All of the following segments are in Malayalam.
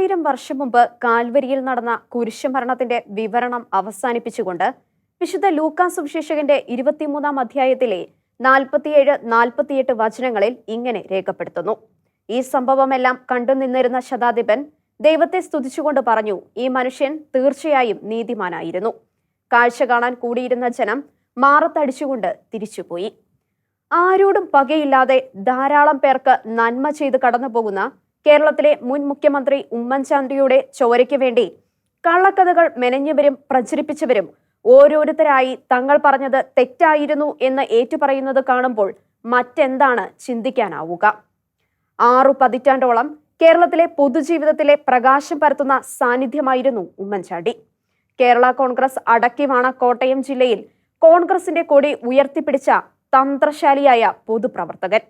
2000 വർഷം മുമ്പ് കാൽവരിയിൽ നടന്ന കുരിശുമരണത്തിന്റെ വിവരണം അവസാനിപ്പിച്ചുകൊണ്ട് വിശുദ്ധ ലൂക്കാ സുവിശേഷകന്റെ 23-ാം അധ്യായത്തിലെ 47-48 വചനങ്ങളിൽ ഇങ്ങനെ രേഖപ്പെടുത്തുന്നു. ഈ സംഭവമെല്ലാം കണ്ടുനിന്നിരുന്ന ശതാധിപൻ ദൈവത്തെ സ്തുതിച്ചുകൊണ്ട് പറഞ്ഞു, ഈ മനുഷ്യൻ തീർച്ചയായും നീതിമാനായിരുന്നു. കാഴ്ച കാണാൻ കൂടിയിരുന്ന ജനം മാറത്തടിച്ചുകൊണ്ട് തിരിച്ചുപോയി. ആരോടും പകയില്ലാതെ ധാരാളം പേർക്ക് നന്മ ചെയ്ത് കടന്നുപോകുന്ന കേരളത്തിലെ മുൻ മുഖ്യമന്ത്രി ഉമ്മൻചാണ്ടിയുടെ ചോരയ്ക്ക് വേണ്ടി കള്ളക്കഥകൾ മെനഞ്ഞവരും പ്രചരിപ്പിച്ചവരും ഓരോരുത്തരായി തങ്ങൾ പറഞ്ഞത് തെറ്റായിരുന്നു എന്ന് ഏറ്റുപറയുന്നത് കാണുമ്പോൾ മറ്റെന്താണ് ചിന്തിക്കാനാവുക? 6 പതിറ്റാണ്ടോളം കേരളത്തിലെ പൊതുജീവിതത്തിലെ പ്രകാശം പരത്തുന്ന സാന്നിധ്യമായിരുന്നു ഉമ്മൻചാണ്ടി. കേരള കോൺഗ്രസ് അടക്കിവാണ കോട്ടയം ജില്ലയിൽ കോൺഗ്രസിന്റെ കൊടി ഉയർത്തിപ്പിടിച്ച തന്ത്രശാലിയായ പൊതുപ്രവർത്തകൻ.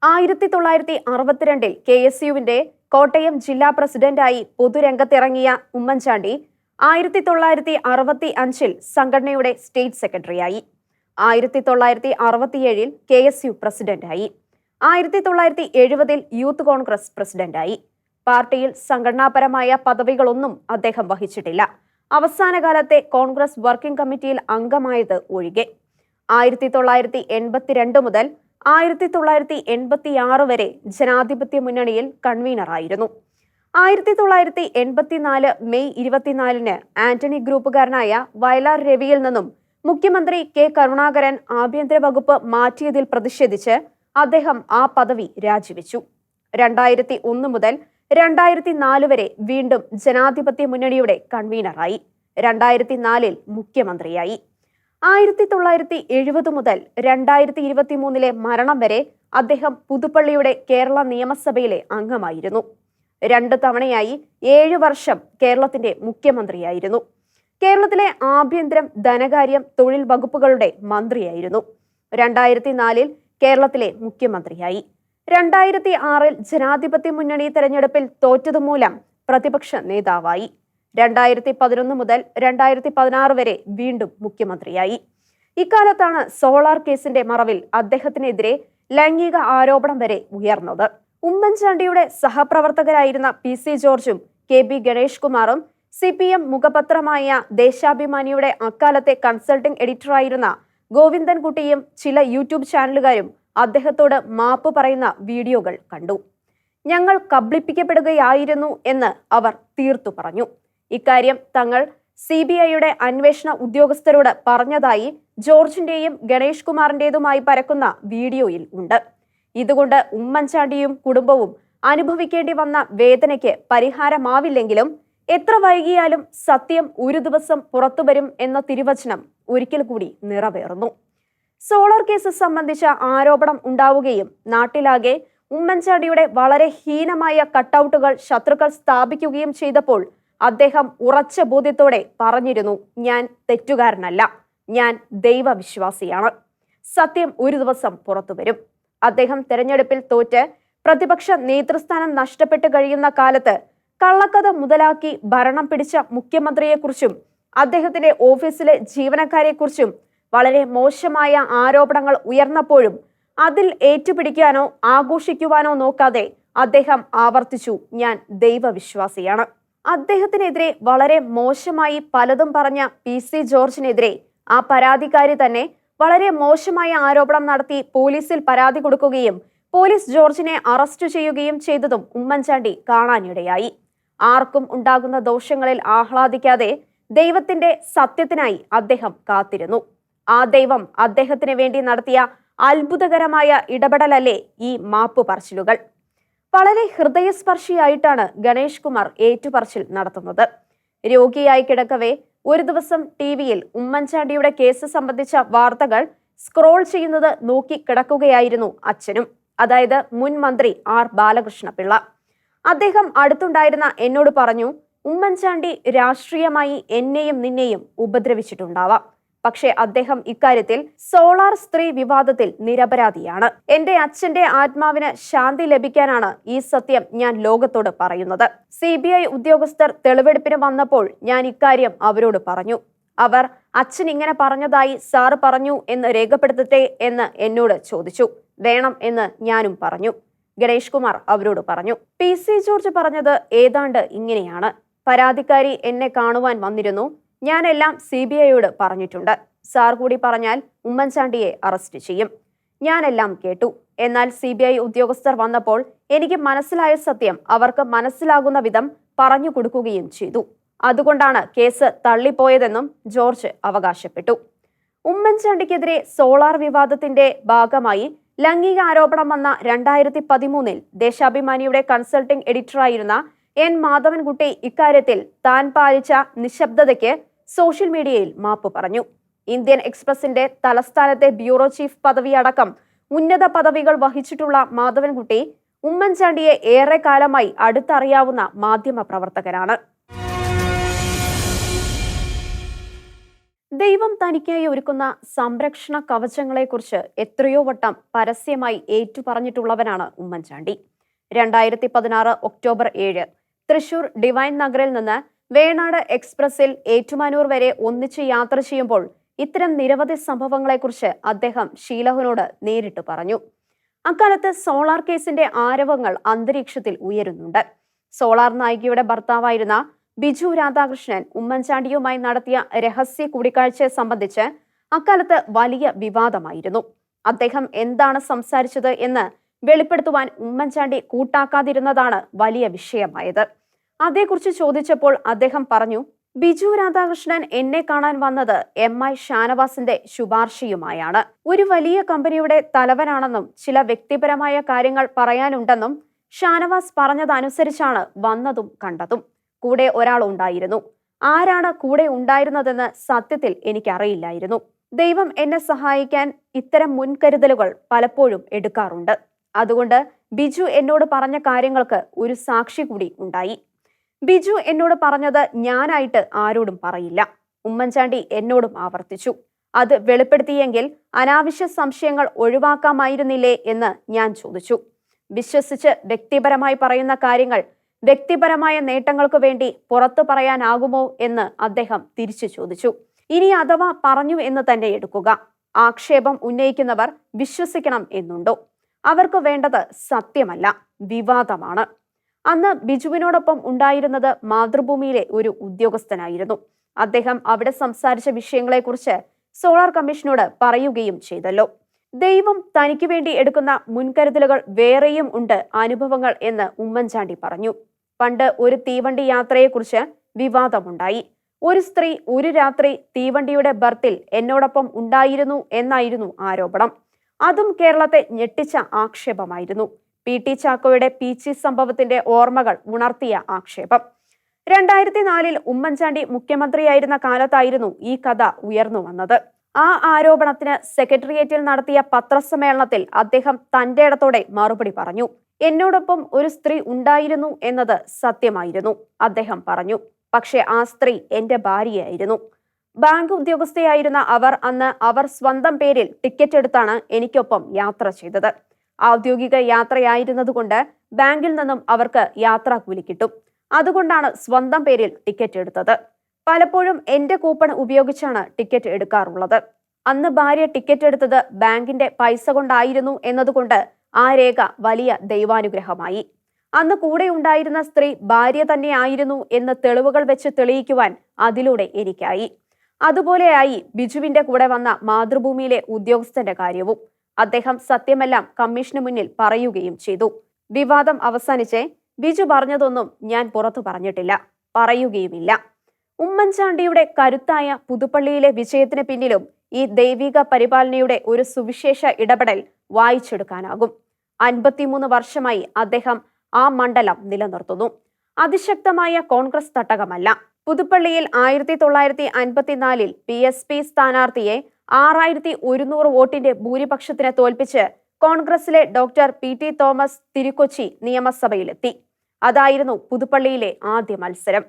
1962 KSUവിന്റെ കോട്ടയം ജില്ലാ പ്രസിഡന്റായി പൊതുരംഗത്തിറങ്ങിയ ഉമ്മൻചാണ്ടി 1965 സംഘടനയുടെ സ്റ്റേറ്റ് സെക്രട്ടറിയായി. 1967 KSU പ്രസിഡന്റായി. 1970 യൂത്ത് കോൺഗ്രസ് പ്രസിഡന്റായി. പാർട്ടിയിൽ സംഘടനാപരമായ പദവികളൊന്നും അദ്ദേഹം വഹിച്ചിട്ടില്ല. അവസാന കാലത്തെ കോൺഗ്രസ് വർക്കിംഗ് കമ്മിറ്റിയിൽ അംഗമായത് ഒഴികെ. 1982 മുതൽ 1986 വരെ ജനാധിപത്യ മുന്നണിയിൽ കൺവീനറായിരുന്നു. 1984 മെയ് 24 ആന്റണി ഗ്രൂപ്പുകാരനായ വയലാർ രവിയിൽ നിന്നും മുഖ്യമന്ത്രി കെ കരുണാകരൻ ആഭ്യന്തര വകുപ്പ് മാറ്റിയതിൽ പ്രതിഷേധിച്ച് അദ്ദേഹം ആ പദവി രാജിവെച്ചു. 2001 മുതൽ 2004 വരെ വീണ്ടും ജനാധിപത്യ മുന്നണിയുടെ കൺവീനറായി. 2004 മുഖ്യമന്ത്രിയായി. 1970 മുതൽ 2023 മരണം വരെ അദ്ദേഹം പുതുപ്പള്ളിയുടെ കേരള നിയമസഭയിലെ അംഗമായിരുന്നു. 2 തവണയായി 7 വർഷം കേരളത്തിന്റെ മുഖ്യമന്ത്രിയായിരുന്നു. കേരളത്തിലെ ആഭ്യന്തരം, ധനകാര്യം, തൊഴിൽ വകുപ്പുകളുടെ മന്ത്രിയായിരുന്നു. 2004 കേരളത്തിലെ മുഖ്യമന്ത്രിയായി. 2006 ജനാധിപത്യ മുന്നണി തെരഞ്ഞെടുപ്പിൽ തോറ്റതുമൂലം പ്രതിപക്ഷ നേതാവായി. 2011 മുതൽ 2016 വരെ വീണ്ടും മുഖ്യമന്ത്രിയായി. ഇക്കാലത്താണ് സോളാർ കേസിന്റെ മറവിൽ അദ്ദേഹത്തിനെതിരെ ലൈംഗിക ആരോപണം വരെ ഉയർന്നത്. ഉമ്മൻചാണ്ടിയുടെ സഹപ്രവർത്തകരായിരുന്ന PC ജോർജും KB ഗണേഷ് കുമാറും CPM മുഖപത്രമായ ദേശാഭിമാനിയുടെ അക്കാലത്തെ കൺസൾട്ടിംഗ് എഡിറ്ററായിരുന്ന ഗോവിന്ദൻകുട്ടിയും ചില യൂട്യൂബ് ചാനലുകാരും അദ്ദേഹത്തോട് മാപ്പ് പറയുന്ന വീഡിയോകൾ കണ്ടു. ഞങ്ങൾ കബളിപ്പിക്കപ്പെടുകയായിരുന്നു എന്ന് അവർ തീർത്തു പറഞ്ഞു. ഇക്കാര്യം തങ്ങൾ CBIയുടെ അന്വേഷണ ഉദ്യോഗസ്ഥരോട് പറഞ്ഞതായി ജോർജിന്റെയും ഗണേഷ് കുമാറിന്റേതുമായി പരക്കുന്ന വീഡിയോയിൽ ഉണ്ട്. ഇതുകൊണ്ട് ഉമ്മൻചാണ്ടിയും കുടുംബവും അനുഭവിക്കേണ്ടി വന്ന വേദനയ്ക്ക് പരിഹാരമാവില്ലെങ്കിലും എത്ര വൈകിയാലും സത്യം ഒരു ദിവസം പുറത്തുവരും എന്ന തിരുവചനം ഒരിക്കൽ കൂടി നിറവേറുന്നു. സോളാർ കേസ് സംബന്ധിച്ച ആരോപണം ഉണ്ടാവുകയും നാട്ടിലാകെ ഉമ്മൻചാണ്ടിയുടെ വളരെ ഹീനമായ കട്ടൗട്ടുകൾ ശത്രുക്കൾ സ്ഥാപിക്കുകയും ചെയ്തപ്പോൾ അദ്ദേഹം ഉറച്ച ബോധ്യത്തോടെ പറഞ്ഞിരുന്നു, ഞാൻ തെറ്റുകാരനല്ല, ഞാൻ ദൈവവിശ്വാസിയാണ്. സത്യം ഒരു ദിവസം പുറത്തുവരും. അദ്ദേഹം തെരഞ്ഞെടുപ്പിൽ തോറ്റ് പ്രതിപക്ഷ നേതൃസ്ഥാനം നഷ്ടപ്പെട്ട് കഴിയുന്ന കാലത്ത് കള്ളക്കഥ മുതലാക്കി ഭരണം പിടിച്ച മുഖ്യമന്ത്രിയെക്കുറിച്ചും അദ്ദേഹത്തിന്റെ ഓഫീസിലെ ജീവനക്കാരെക്കുറിച്ചും വളരെ മോശമായ ആരോപണങ്ങൾ ഉയർന്നപ്പോഴും അതിൽ ഏറ്റുപിടിക്കാനോ ആഘോഷിക്കുവാനോ നോക്കാതെ അദ്ദേഹം ആവർത്തിച്ചു, ഞാൻ ദൈവവിശ്വാസിയാണ്. അദ്ദേഹത്തിനെതിരെ വളരെ മോശമായി പലതും പറഞ്ഞ PC ജോർജിനെതിരെ ആ പരാതിക്കാരി തന്നെ വളരെ മോശമായ ആരോപണം നടത്തി പോലീസിൽ പരാതി കൊടുക്കുകയും പോലീസ് ജോർജിനെ അറസ്റ്റ് ചെയ്യുകയും ചെയ്തതും ഉമ്മൻചാണ്ടി കാണാനിടയായി. ആർക്കും ഉണ്ടാകുന്ന ദോഷങ്ങളിൽ ആഹ്ലാദിക്കാതെ ദൈവത്തിന്റെ സത്യത്തിനായി അദ്ദേഹം കാത്തിരുന്നു. ആ ദൈവം അദ്ദേഹത്തിന് വേണ്ടി നടത്തിയ അത്ഭുതകരമായ ഇടപെടലല്ലേ ഈ മാപ്പ് പറച്ചിലുകൾ. വളരെ ഹൃദയസ്പർശിയായിട്ടാണ് ഗണേഷ് കുമാർ ഏറ്റുപറച്ചിൽ നടത്തുന്നത്. രോഗിയായി കിടക്കവേ ഒരു ദിവസം TV-യിൽ ഉമ്മൻചാണ്ടിയുടെ കേസ് സംബന്ധിച്ച വാർത്തകൾ സ്ക്രോൾ ചെയ്യുന്നത് നോക്കി കിടക്കുകയായിരുന്നു അച്ഛനും, അതായത് മുൻ മന്ത്രി R ബാലകൃഷ്ണപിള്ള. അദ്ദേഹം അടുത്തുണ്ടായിരുന്ന എന്നോട് പറഞ്ഞു, ഉമ്മൻചാണ്ടി രാഷ്ട്രീയമായി എന്നെയും നിന്നെയും ഉപദ്രവിച്ചിട്ടുണ്ടാവാം, പക്ഷേ അദ്ദേഹം ഇക്കാര്യത്തിൽ സോളാർ സ്ത്രീ വിവാദത്തിൽ നിരപരാധിയാണ്. എന്റെ അച്ഛന്റെ ആത്മാവിന് ശാന്തി ലഭിക്കാനാണ് ഈ സത്യം ഞാൻ ലോകത്തോട് പറയുന്നത്. CBI ഉദ്യോഗസ്ഥർ തെളിവെടുപ്പിന് വന്നപ്പോൾ ഞാൻ ഇക്കാര്യം അവരോട് പറഞ്ഞു. അവർ അച്ഛൻ ഇങ്ങനെ പറഞ്ഞതായി സാറ് പറഞ്ഞു എന്ന് രേഖപ്പെടുത്തട്ടെ എന്ന് എന്നോട് ചോദിച്ചു. വേണം എന്ന് ഞാനും പറഞ്ഞു. ഗണേഷ് കുമാർ അവരോട് പറഞ്ഞു. PC ജോർജ് പറഞ്ഞത് ഏതാണ്ട് ഇങ്ങനെയാണ്: പരാതിക്കാരി എന്നെ കാണുവാൻ വന്നിരുന്നു, ഞാനെല്ലാം CBIയോട് പറഞ്ഞിട്ടുണ്ട്. സാർ കൂടി പറഞ്ഞാൽ ഉമ്മൻചാണ്ടിയെ അറസ്റ്റ് ചെയ്യും. ഞാനെല്ലാം കേട്ടു. എന്നാൽ CBI ഉദ്യോഗസ്ഥർ വന്നപ്പോൾ എനിക്ക് മനസ്സിലായ സത്യം അവർക്ക് മനസ്സിലാകുന്ന വിധം പറഞ്ഞു കൊടുക്കുകയും ചെയ്തു. അതുകൊണ്ടാണ് കേസ് തള്ളിപ്പോയതെന്നും ജോർജ് അവകാശപ്പെട്ടു. ഉമ്മൻചാണ്ടിക്കെതിരെ സോളാർ വിവാദത്തിന്റെ ഭാഗമായി ലൈംഗിക ആരോപണം വന്ന 2013 ദേശാഭിമാനിയുടെ കൺസൾട്ടിംഗ് എഡിറ്ററായിരുന്ന N മാധവൻകുട്ടി ഇക്കാര്യത്തിൽ താൻ പാലിച്ച നിശബ്ദതയ്ക്ക് സോഷ്യൽ മീഡിയയിൽ മാപ്പ് പറഞ്ഞു. ഇന്ത്യൻ എക്സ്പ്രസിന്റെ തലസ്ഥാനത്തെ ബ്യൂറോ ചീഫ് പദവി അടക്കം ഉന്നത പദവികൾ വഹിച്ചിട്ടുള്ള മാധവൻകുട്ടി ഉമ്മൻചാണ്ടിയെ ഏറെക്കാലമായി അടുത്തറിയാവുന്ന മാധ്യമ പ്രവർത്തകനാണ്. ദൈവം തനിക്കായി ഒരുക്കുന്ന സംരക്ഷണ കവചങ്ങളെക്കുറിച്ച് എത്രയോ വട്ടം പരസ്യമായി ഏറ്റുപറഞ്ഞിട്ടുള്ളവനാണ് ഉമ്മൻചാണ്ടി. 2016 ഒക്ടോബർ 7 തൃശൂർ ഡിവൈൻ നഗറിൽ നിന്ന് വേണാട് എക്സ്പ്രസിൽ ഏറ്റുമാനൂർ വരെ ഒന്നിച്ച് യാത്ര ചെയ്യുമ്പോൾ ഇത്തരം നിരവധി സംഭവങ്ങളെക്കുറിച്ച് അദ്ദേഹം ഷീലഹുവിനോട് നേരിട്ട് പറഞ്ഞു. അക്കാലത്ത് സോളാർ കേസിന്റെ ആരവങ്ങൾ അന്തരീക്ഷത്തിൽ ഉയരുന്നുണ്ട്. സോളാർ നായികയുടെ ഭർത്താവായിരുന്ന ബിജു രാധാകൃഷ്ണൻ ഉമ്മൻചാണ്ടിയുമായി നടത്തിയ രഹസ്യ കൂടിക്കാഴ്ചയെ സംബന്ധിച്ച് അക്കാലത്ത് വലിയ വിവാദമായിരുന്നു. അദ്ദേഹം എന്താണ് സംസാരിച്ചത് എന്ന് വെളിപ്പെടുത്തുവാൻ ഉമ്മൻചാണ്ടി കൂട്ടാക്കാതിരുന്നതാണ് വലിയ വിഷയമായത്. അതേക്കുറിച്ച് ചോദിച്ചപ്പോൾ അദ്ദേഹം പറഞ്ഞു, ബിജു രാധാകൃഷ്ണൻ എന്നെ കാണാൻ വന്നത് MI ഷാനവാസിന്റെ ശുപാർശയുമായാണ്. ഒരു വലിയ കമ്പനിയുടെ തലവനാണെന്നും ചില വ്യക്തിപരമായ കാര്യങ്ങൾ പറയാനുണ്ടെന്നും ഷാനവാസ് പറഞ്ഞതനുസരിച്ചാണ് വന്നതും കണ്ടതും. കൂടെ ഒരാൾ ഉണ്ടായിരുന്നു. ആരാണ് കൂടെ ഉണ്ടായിരുന്നതെന്ന് സത്യത്തിൽ എനിക്കറിയില്ലായിരുന്നു. ദൈവം എന്നെ സഹായിക്കാൻ ഇത്തരം മുൻകരുതലുകൾ പലപ്പോഴും എടുക്കാറുണ്ട്. അതുകൊണ്ട് ബിജു എന്നോട് പറഞ്ഞ കാര്യങ്ങൾക്ക് ഒരു സാക്ഷി കൂടി ഉണ്ടായി. ബിജു എന്നോട് പറഞ്ഞത് ഞാനായിട്ട് ആരോടും പറയില്ല. ഉമ്മൻചാണ്ടി എന്നോടും ആവർത്തിച്ചു. അത് വെളിപ്പെടുത്തിയെങ്കിൽ അനാവശ്യ സംശയങ്ങൾ ഒഴിവാക്കാമായിരുന്നില്ലേ എന്ന് ഞാൻ ചോദിച്ചു. വിശ്വസിച്ച് വ്യക്തിപരമായി പറയുന്ന കാര്യങ്ങൾ വ്യക്തിപരമായ നേട്ടങ്ങൾക്ക് വേണ്ടി പുറത്തു പറയാനാകുമോ എന്ന് അദ്ദേഹം തിരിച്ചു ചോദിച്ചു. ഇനി അഥവാ പറഞ്ഞു എന്ന് തന്നെ എടുക്കുക. ആക്ഷേപം ഉന്നയിക്കുന്നവർ വിശ്വസിക്കണം എന്നുണ്ടോ? അവർക്ക് വേണ്ടത് സത്യമല്ല, വിവാദമാണ്. അന്ന് ബിജുവിനോടൊപ്പം ഉണ്ടായിരുന്നത് മാതൃഭൂമിയിലെ ഒരു ഉദ്യോഗസ്ഥനായിരുന്നു. അദ്ദേഹം അവിടെ സംസാരിച്ച വിഷയങ്ങളെക്കുറിച്ച് സോളാർ കമ്മീഷനോട് പറയുകയും ചെയ്തല്ലോ. ദൈവം തനിക്ക് വേണ്ടി എടുക്കുന്ന മുൻകരുതലുകൾ വേറെയും ഉണ്ട് അനുഭവങ്ങൾ എന്ന് ഉമ്മൻചാണ്ടി പറഞ്ഞു. പണ്ട് ഒരു തീവണ്ടി യാത്രയെക്കുറിച്ച് വിവാദമുണ്ടായി. ഒരു സ്ത്രീ ഒരു രാത്രി തീവണ്ടിയുടെ ബർത്തിൽ എന്നോടൊപ്പം ഉണ്ടായിരുന്നു എന്നായിരുന്നു ആരോപണം. അതും കേരളത്തെ ഞെട്ടിച്ച ആക്ഷേപമായിരുന്നു. PT ചാക്കോയുടെ പീച്ചി സംഭവത്തിന്റെ ഓർമ്മകൾ ഉണർത്തിയ ആക്ഷേപം. 2004 ഉമ്മൻചാണ്ടി മുഖ്യമന്ത്രിയായിരുന്ന കാലത്തായിരുന്നു ഈ കഥ ഉയർന്നു വന്നത്. ആ ആരോപണത്തിന് സെക്രട്ടേറിയറ്റിൽ നടത്തിയ പത്രസമ്മേളനത്തിൽ അദ്ദേഹം തന്റെ ഇടത്തോടെ മറുപടി പറഞ്ഞു. എന്നോടൊപ്പം ഒരു സ്ത്രീ ഉണ്ടായിരുന്നു എന്നത് സത്യമായിരുന്നു, അദ്ദേഹം പറഞ്ഞു. പക്ഷെ ആ സ്ത്രീ എന്റെ ഭാര്യയായിരുന്നു. ബാങ്ക് ഉദ്യോഗസ്ഥയായിരുന്ന അവർ സ്വന്തം പേരിൽ ടിക്കറ്റ് എടുത്താണ് എനിക്കൊപ്പം യാത്ര ചെയ്തത്. ഔദ്യോഗിക യാത്രയായിരുന്നതുകൊണ്ട് ബാങ്കിൽ നിന്നും അവർക്ക് യാത്രാക്കൂലി കിട്ടും. അതുകൊണ്ടാണ് സ്വന്തം പേരിൽ ടിക്കറ്റ് എടുത്തത്. പലപ്പോഴും എന്റെ കൂപ്പൺ ഉപയോഗിച്ചാണ് ടിക്കറ്റ് എടുക്കാറുള്ളത്. അന്ന് ഭാര്യ ടിക്കറ്റ് എടുത്തത് ബാങ്കിന്റെ പൈസ കൊണ്ടായിരുന്നു എന്നതുകൊണ്ട് ആ രേഖ വലിയ ദൈവാനുഗ്രഹമായി. അന്ന് കൂടെ ഉണ്ടായിരുന്ന സ്ത്രീ ഭാര്യ തന്നെയായിരുന്നു എന്ന് തെളിവുകൾ വെച്ച് തെളിയിക്കുവാൻ അതിലൂടെ എനിക്കായി. അതുപോലെയായി ബിജുവിന്റെ കൂടെ വന്ന മാതൃഭൂമിയിലെ ഉദ്യോഗസ്ഥന്റെ കാര്യവും. അദ്ദേഹം സത്യമെല്ലാം കമ്മീഷന് മുന്നിൽ പറയുകയും ചെയ്തു. വിവാദം അവസാനിച്ചേ ബിജു പറഞ്ഞതൊന്നും ഞാൻ പുറത്തു പറഞ്ഞിട്ടില്ല, പറയുകയുമില്ല. ഉമ്മൻചാണ്ടിയുടെ കരുത്തായ പുതുപ്പള്ളിയിലെ വിജയത്തിന് പിന്നിലും ഈ ദൈവിക പരിപാലനയുടെ ഒരു സുവിശേഷ ഇടപെടൽ വായിച്ചെടുക്കാനാകും. 53 വർഷമായി അദ്ദേഹം ആ മണ്ഡലം നിലനിർത്തുന്നു. അതിശക്തമായ കോൺഗ്രസ് തട്ടകമല്ല. പുതുപ്പള്ളിയിൽ 1954 PSP സ്ഥാനാർത്ഥിയെ 6100 വോട്ടിന്റെ ഭൂരിപക്ഷത്തിന് തോൽപ്പിച്ച് കോൺഗ്രസിലെ ഡോക്ടർ PT തോമസ് തിരുക്കൊച്ചി നിയമസഭയിലെത്തി. അതായിരുന്നു പുതുപ്പള്ളിയിലെ ആദ്യ മത്സരം.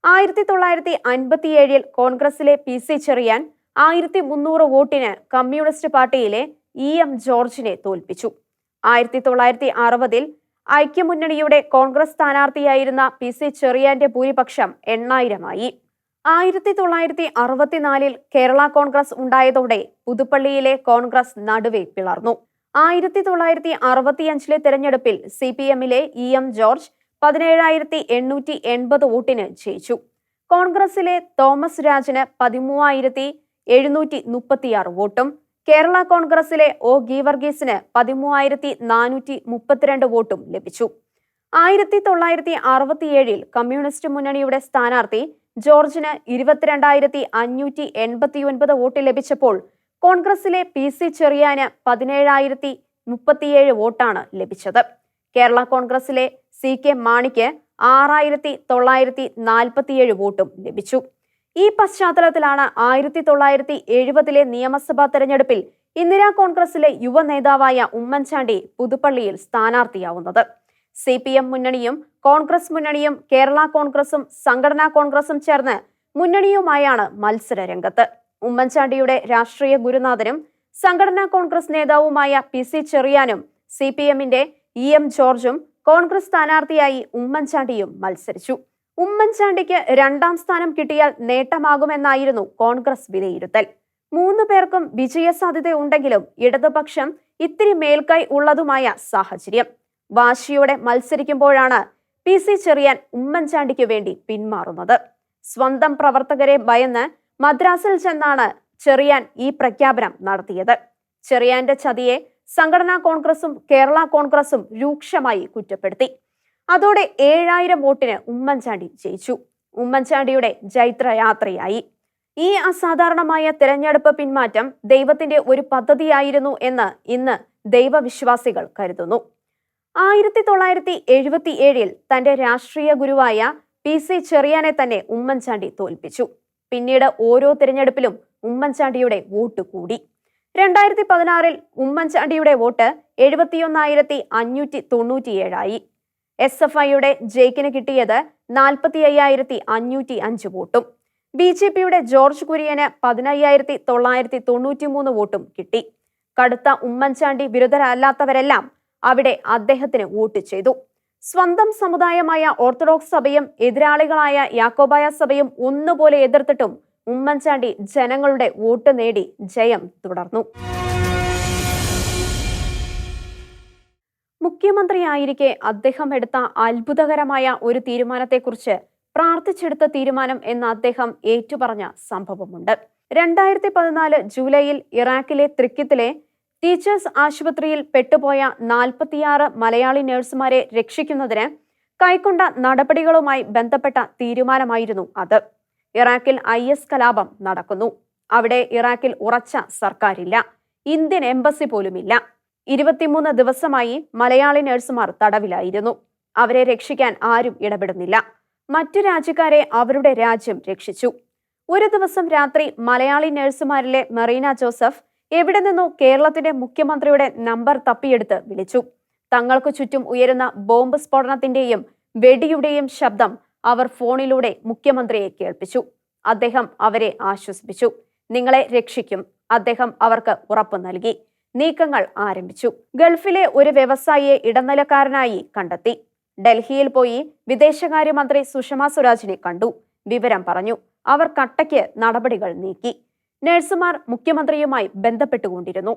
1957 കോൺഗ്രസിലെ PC ചെറിയാൻ 1300 വോട്ടിന് കമ്മ്യൂണിസ്റ്റ് പാർട്ടിയിലെ EM ജോർജിനെ തോൽപ്പിച്ചു. 1960 ഐക്യമുന്നണിയുടെ കോൺഗ്രസ് സ്ഥാനാർത്ഥിയായിരുന്ന PC ചെറിയാന്റെ ഭൂരിപക്ഷം 8000 ആയി. 1964 കേരള കോൺഗ്രസ് ഉണ്ടായതോടെ പുതുപ്പള്ളിയിലെ കോൺഗ്രസ് നടുവെ പിളർന്നു. 1965 തെരഞ്ഞെടുപ്പിൽ CPM-ലെ EM ജോർജ് 17,880 വോട്ടിന് ജയിച്ചു. കോൺഗ്രസിലെ തോമസ് രാജിന് 13,736 വോട്ടും കേരള കോൺഗ്രസിലെ O. ഗീവർഗീസിന് 13,432 വോട്ടും ലഭിച്ചു. 1967 കമ്മ്യൂണിസ്റ്റ് മുന്നണിയുടെ സ്ഥാനാർത്ഥി ജോർജിന് 22,589 വോട്ട് ലഭിച്ചപ്പോൾ കോൺഗ്രസിലെ PC ചെറിയാന് 17,037 വോട്ടാണ് ലഭിച്ചത്. കേരള കോൺഗ്രസിലെ CK മാണിക്ക് 6,947 വോട്ടും ലഭിച്ചു. ഈ പശ്ചാത്തലത്തിലാണ് 1970 നിയമസഭാ തെരഞ്ഞെടുപ്പിൽ ഇന്ദിരാ കോൺഗ്രസിലെ യുവ നേതാവായ ഉമ്മൻചാണ്ടി പുതുപ്പള്ളിയിൽ സ്ഥാനാർത്ഥിയാവുന്നത്. CPM മുന്നണിയും കോൺഗ്രസ് മുന്നണിയും കേരള കോൺഗ്രസും സംഘടനാ കോൺഗ്രസും ചേർന്ന് മുന്നണിയുമായാണ് മത്സര രംഗത്ത്. ഉമ്മൻചാണ്ടിയുടെ രാഷ്ട്രീയ ഗുരുനാഥനും സംഘടനാ കോൺഗ്രസ് നേതാവുമായ PC ചെറിയാനും CPM-ന്റെ EM ജോർജും കോൺഗ്രസ് സ്ഥാനാർത്ഥിയായി ഉമ്മൻചാണ്ടിയും മത്സരിച്ചു. ഉമ്മൻചാണ്ടിക്ക് 2ാം സ്ഥാനം കിട്ടിയാൽ നേട്ടമാകുമെന്നായിരുന്നു കോൺഗ്രസ് വിലയിരുത്തൽ. 3 പേർക്കും വിജയസാധ്യത ഉണ്ടെങ്കിലും ഇടതുപക്ഷം ഇത്തിരി മേൽക്കൈ ഉള്ളതുമായ സാഹചര്യം. വാശിയോടെ മത്സരിക്കുമ്പോഴാണ് PC ചെറിയാൻ ഉമ്മൻചാണ്ടിക്ക് വേണ്ടി പിന്മാറുന്നത്. സ്വന്തം പ്രവർത്തകരെ ഭയന്ന് മദ്രാസിൽ ചെന്നാണ് ചെറിയാൻ ഈ പ്രഖ്യാപനം നടത്തിയത്. ചെറിയാന്റെ ചതിയെ സംഘടനാ കോൺഗ്രസും കേരള കോൺഗ്രസും രൂക്ഷമായി കുറ്റപ്പെടുത്തി. അതോടെ 7,000 വോട്ടിന് ഉമ്മൻചാണ്ടി ജയിച്ചു. ഉമ്മൻചാണ്ടിയുടെ ജൈത്രയാത്രയായി. ഈ അസാധാരണമായ തെരഞ്ഞെടുപ്പ് പിന്മാറ്റം ദൈവത്തിന്റെ ഒരു പദ്ധതിയായിരുന്നു എന്ന് ഇന്ന് ദൈവവിശ്വാസികൾ കരുതുന്നു. 1977 തന്റെ രാഷ്ട്രീയ ഗുരുവായ PC ചെറിയാനെ തന്നെ ഉമ്മൻചാണ്ടി തോൽപ്പിച്ചു. പിന്നീട് ഓരോ തിരഞ്ഞെടുപ്പിലും ഉമ്മൻചാണ്ടിയുടെ വോട്ട് കൂടി. 2016 ഉമ്മൻചാണ്ടിയുടെ വോട്ട് 71,597 ആയി. SFIയുടെ ജയിക്കിന് കിട്ടിയത് 45,505 വോട്ടും BJPയുടെ ജോർജ് കുര്യന് 15,993 വോട്ടും കിട്ടി. കടുത്ത ഉമ്മൻചാണ്ടി വിരുദ്ധരല്ലാത്തവരെല്ലാം അവിടെ അദ്ദേഹത്തിന് വോട്ട് ചെയ്തു. സ്വന്തം സമുദായമായ ഓർത്തഡോക്സ് സഭയും എതിരാളികളായ യാക്കോബായ സഭയും ഒന്നുപോലെ എതിർത്തിട്ടും ഉമ്മൻചാണ്ടി ജനങ്ങളുടെ വോട്ട് നേടി ജയം തുടർന്നു. മുഖ്യമന്ത്രിയായിരിക്കെ അദ്ദേഹം എടുത്ത അത്ഭുതകരമായ ഒരു തീരുമാനത്തെക്കുറിച്ച് പ്രാർത്ഥിച്ചെടുത്ത തീരുമാനം എന്ന് അദ്ദേഹം ഏറ്റുപറഞ്ഞ സംഭവമുണ്ട്. 2014 ജൂലൈയിൽ ഇറാഖിലെ ത്രിക്കിത്തിലെ ടീച്ചേഴ്സ് ആശുപത്രിയിൽ പെട്ടുപോയ 46 മലയാളി നഴ്സുമാരെ രക്ഷിക്കുന്നതിന് കൈക്കൊണ്ട നടപടികളുമായി ബന്ധപ്പെട്ട തീരുമാനമായിരുന്നു അത്. ഇറാഖിൽ IS കലാപം നടക്കുന്നു. അവിടെ ഇറാഖിൽ ഉറച്ച സർക്കാരില്ല. ഇന്ത്യൻ എംബസി പോലുമില്ല. 23 ദിവസമായി മലയാളി നഴ്സുമാർ തടവിലായിരുന്നു. അവരെ രക്ഷിക്കാൻ ആരും ഇടപെടുന്നില്ല. മറ്റു രാജ്യക്കാരെ അവരുടെ രാജ്യം രക്ഷിച്ചു. ഒരു ദിവസം രാത്രി മലയാളി നഴ്സുമാരിലെ മെറീന ജോസഫ് എവിടെ നിന്നോ കേരളത്തിന്റെ മുഖ്യമന്ത്രിയുടെ നമ്പർ തപ്പിയെടുത്ത് വിളിച്ചു. തങ്ങൾക്ക് ചുറ്റും ഉയരുന്ന ബോംബ് സ്ഫോടനത്തിന്റെയും വെടിയുടെയും ശബ്ദം അവർ ഫോണിലൂടെ മുഖ്യമന്ത്രിയെ കേൾപ്പിച്ചു. അദ്ദേഹം അവരെ ആശ്വസിപ്പിച്ചു. നിങ്ങളെ രക്ഷിക്കും. അദ്ദേഹം അവർക്ക് ഉറപ്പ് നൽകി. നീക്കങ്ങൾ ആരംഭിച്ചു. ഗൾഫിലെ ഒരു വ്യവസായിയെ ഇടനിലക്കാരനായി കണ്ടെത്തി. ഡൽഹിയിൽ പോയി വിദേശകാര്യമന്ത്രി സുഷമ സ്വരാജിനെ കണ്ടു. വിവരം പറഞ്ഞു. അവർ കട്ടയ്ക്ക് നടപടികൾ നീക്കി. നഴ്സുമാർ മുഖ്യമന്ത്രിയുമായി ബന്ധപ്പെട്ടുകൊണ്ടിരുന്നു.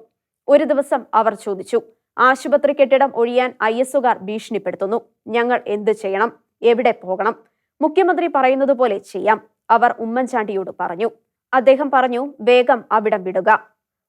ഒരു ദിവസം അവർ ചോദിച്ചു, ആശുപത്രി കെട്ടിടം ഒഴിയാൻ IS-കാർ ഭീഷണിപ്പെടുത്തുന്നു. ഞങ്ങൾ എന്ത് ചെയ്യണം? എവിടെ പോകണം? മുഖ്യമന്ത്രി പറയുന്നത് പോലെ ചെയ്യാം. അവർ ഉമ്മൻചാണ്ടിയോട് പറഞ്ഞു. അദ്ദേഹം പറഞ്ഞു, വേഗം അവിടം വിടുക.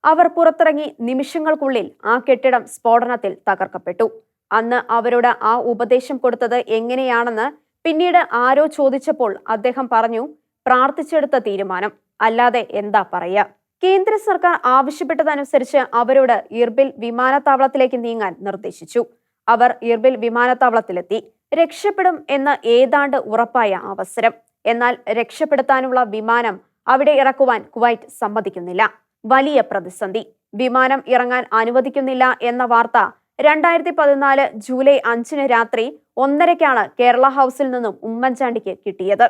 അവർ പുറത്തിറങ്ങി. നിമിഷങ്ങൾക്കുള്ളിൽ ആ കെട്ടിടം സ്ഫോടനത്തിൽ തകർക്കപ്പെട്ടു. അന്ന് അവരോട് ആ ഉപദേശം കൊടുത്തത് എങ്ങനെയാണെന്ന് പിന്നീട് ആരോ ചോദിച്ചപ്പോൾ അദ്ദേഹം പറഞ്ഞു, പ്രാർത്ഥിച്ചെടുത്ത തീരുമാനം, അല്ലാതെ എന്താ പറയാ. കേന്ദ്ര സർക്കാർ ആവശ്യപ്പെട്ടതനുസരിച്ച് അവരോട് ഇർബിൽ വിമാനത്താവളത്തിലേക്ക് നീങ്ങാൻ നിർദ്ദേശിച്ചു. അവർ ഇർബിൽ വിമാനത്താവളത്തിലെത്തി. രക്ഷപ്പെടും എന്ന് ഏതാണ്ട് ഉറപ്പായ അവസരം. എന്നാൽ രക്ഷപ്പെടുത്താനുള്ള വിമാനം അവിടെ ഇറക്കുവാൻ കുവൈറ്റ് സമ്മതിക്കുന്നില്ല. വലിയ പ്രതിസന്ധി. വിമാനം ഇറങ്ങാൻ അനുവദിക്കുന്നില്ല എന്ന വാർത്ത 2014 ജൂലൈ 5 രാത്രി 1:30 കേരള ഹൗസിൽ നിന്നും ഉമ്മൻചാണ്ടിക്ക് കിട്ടിയത്.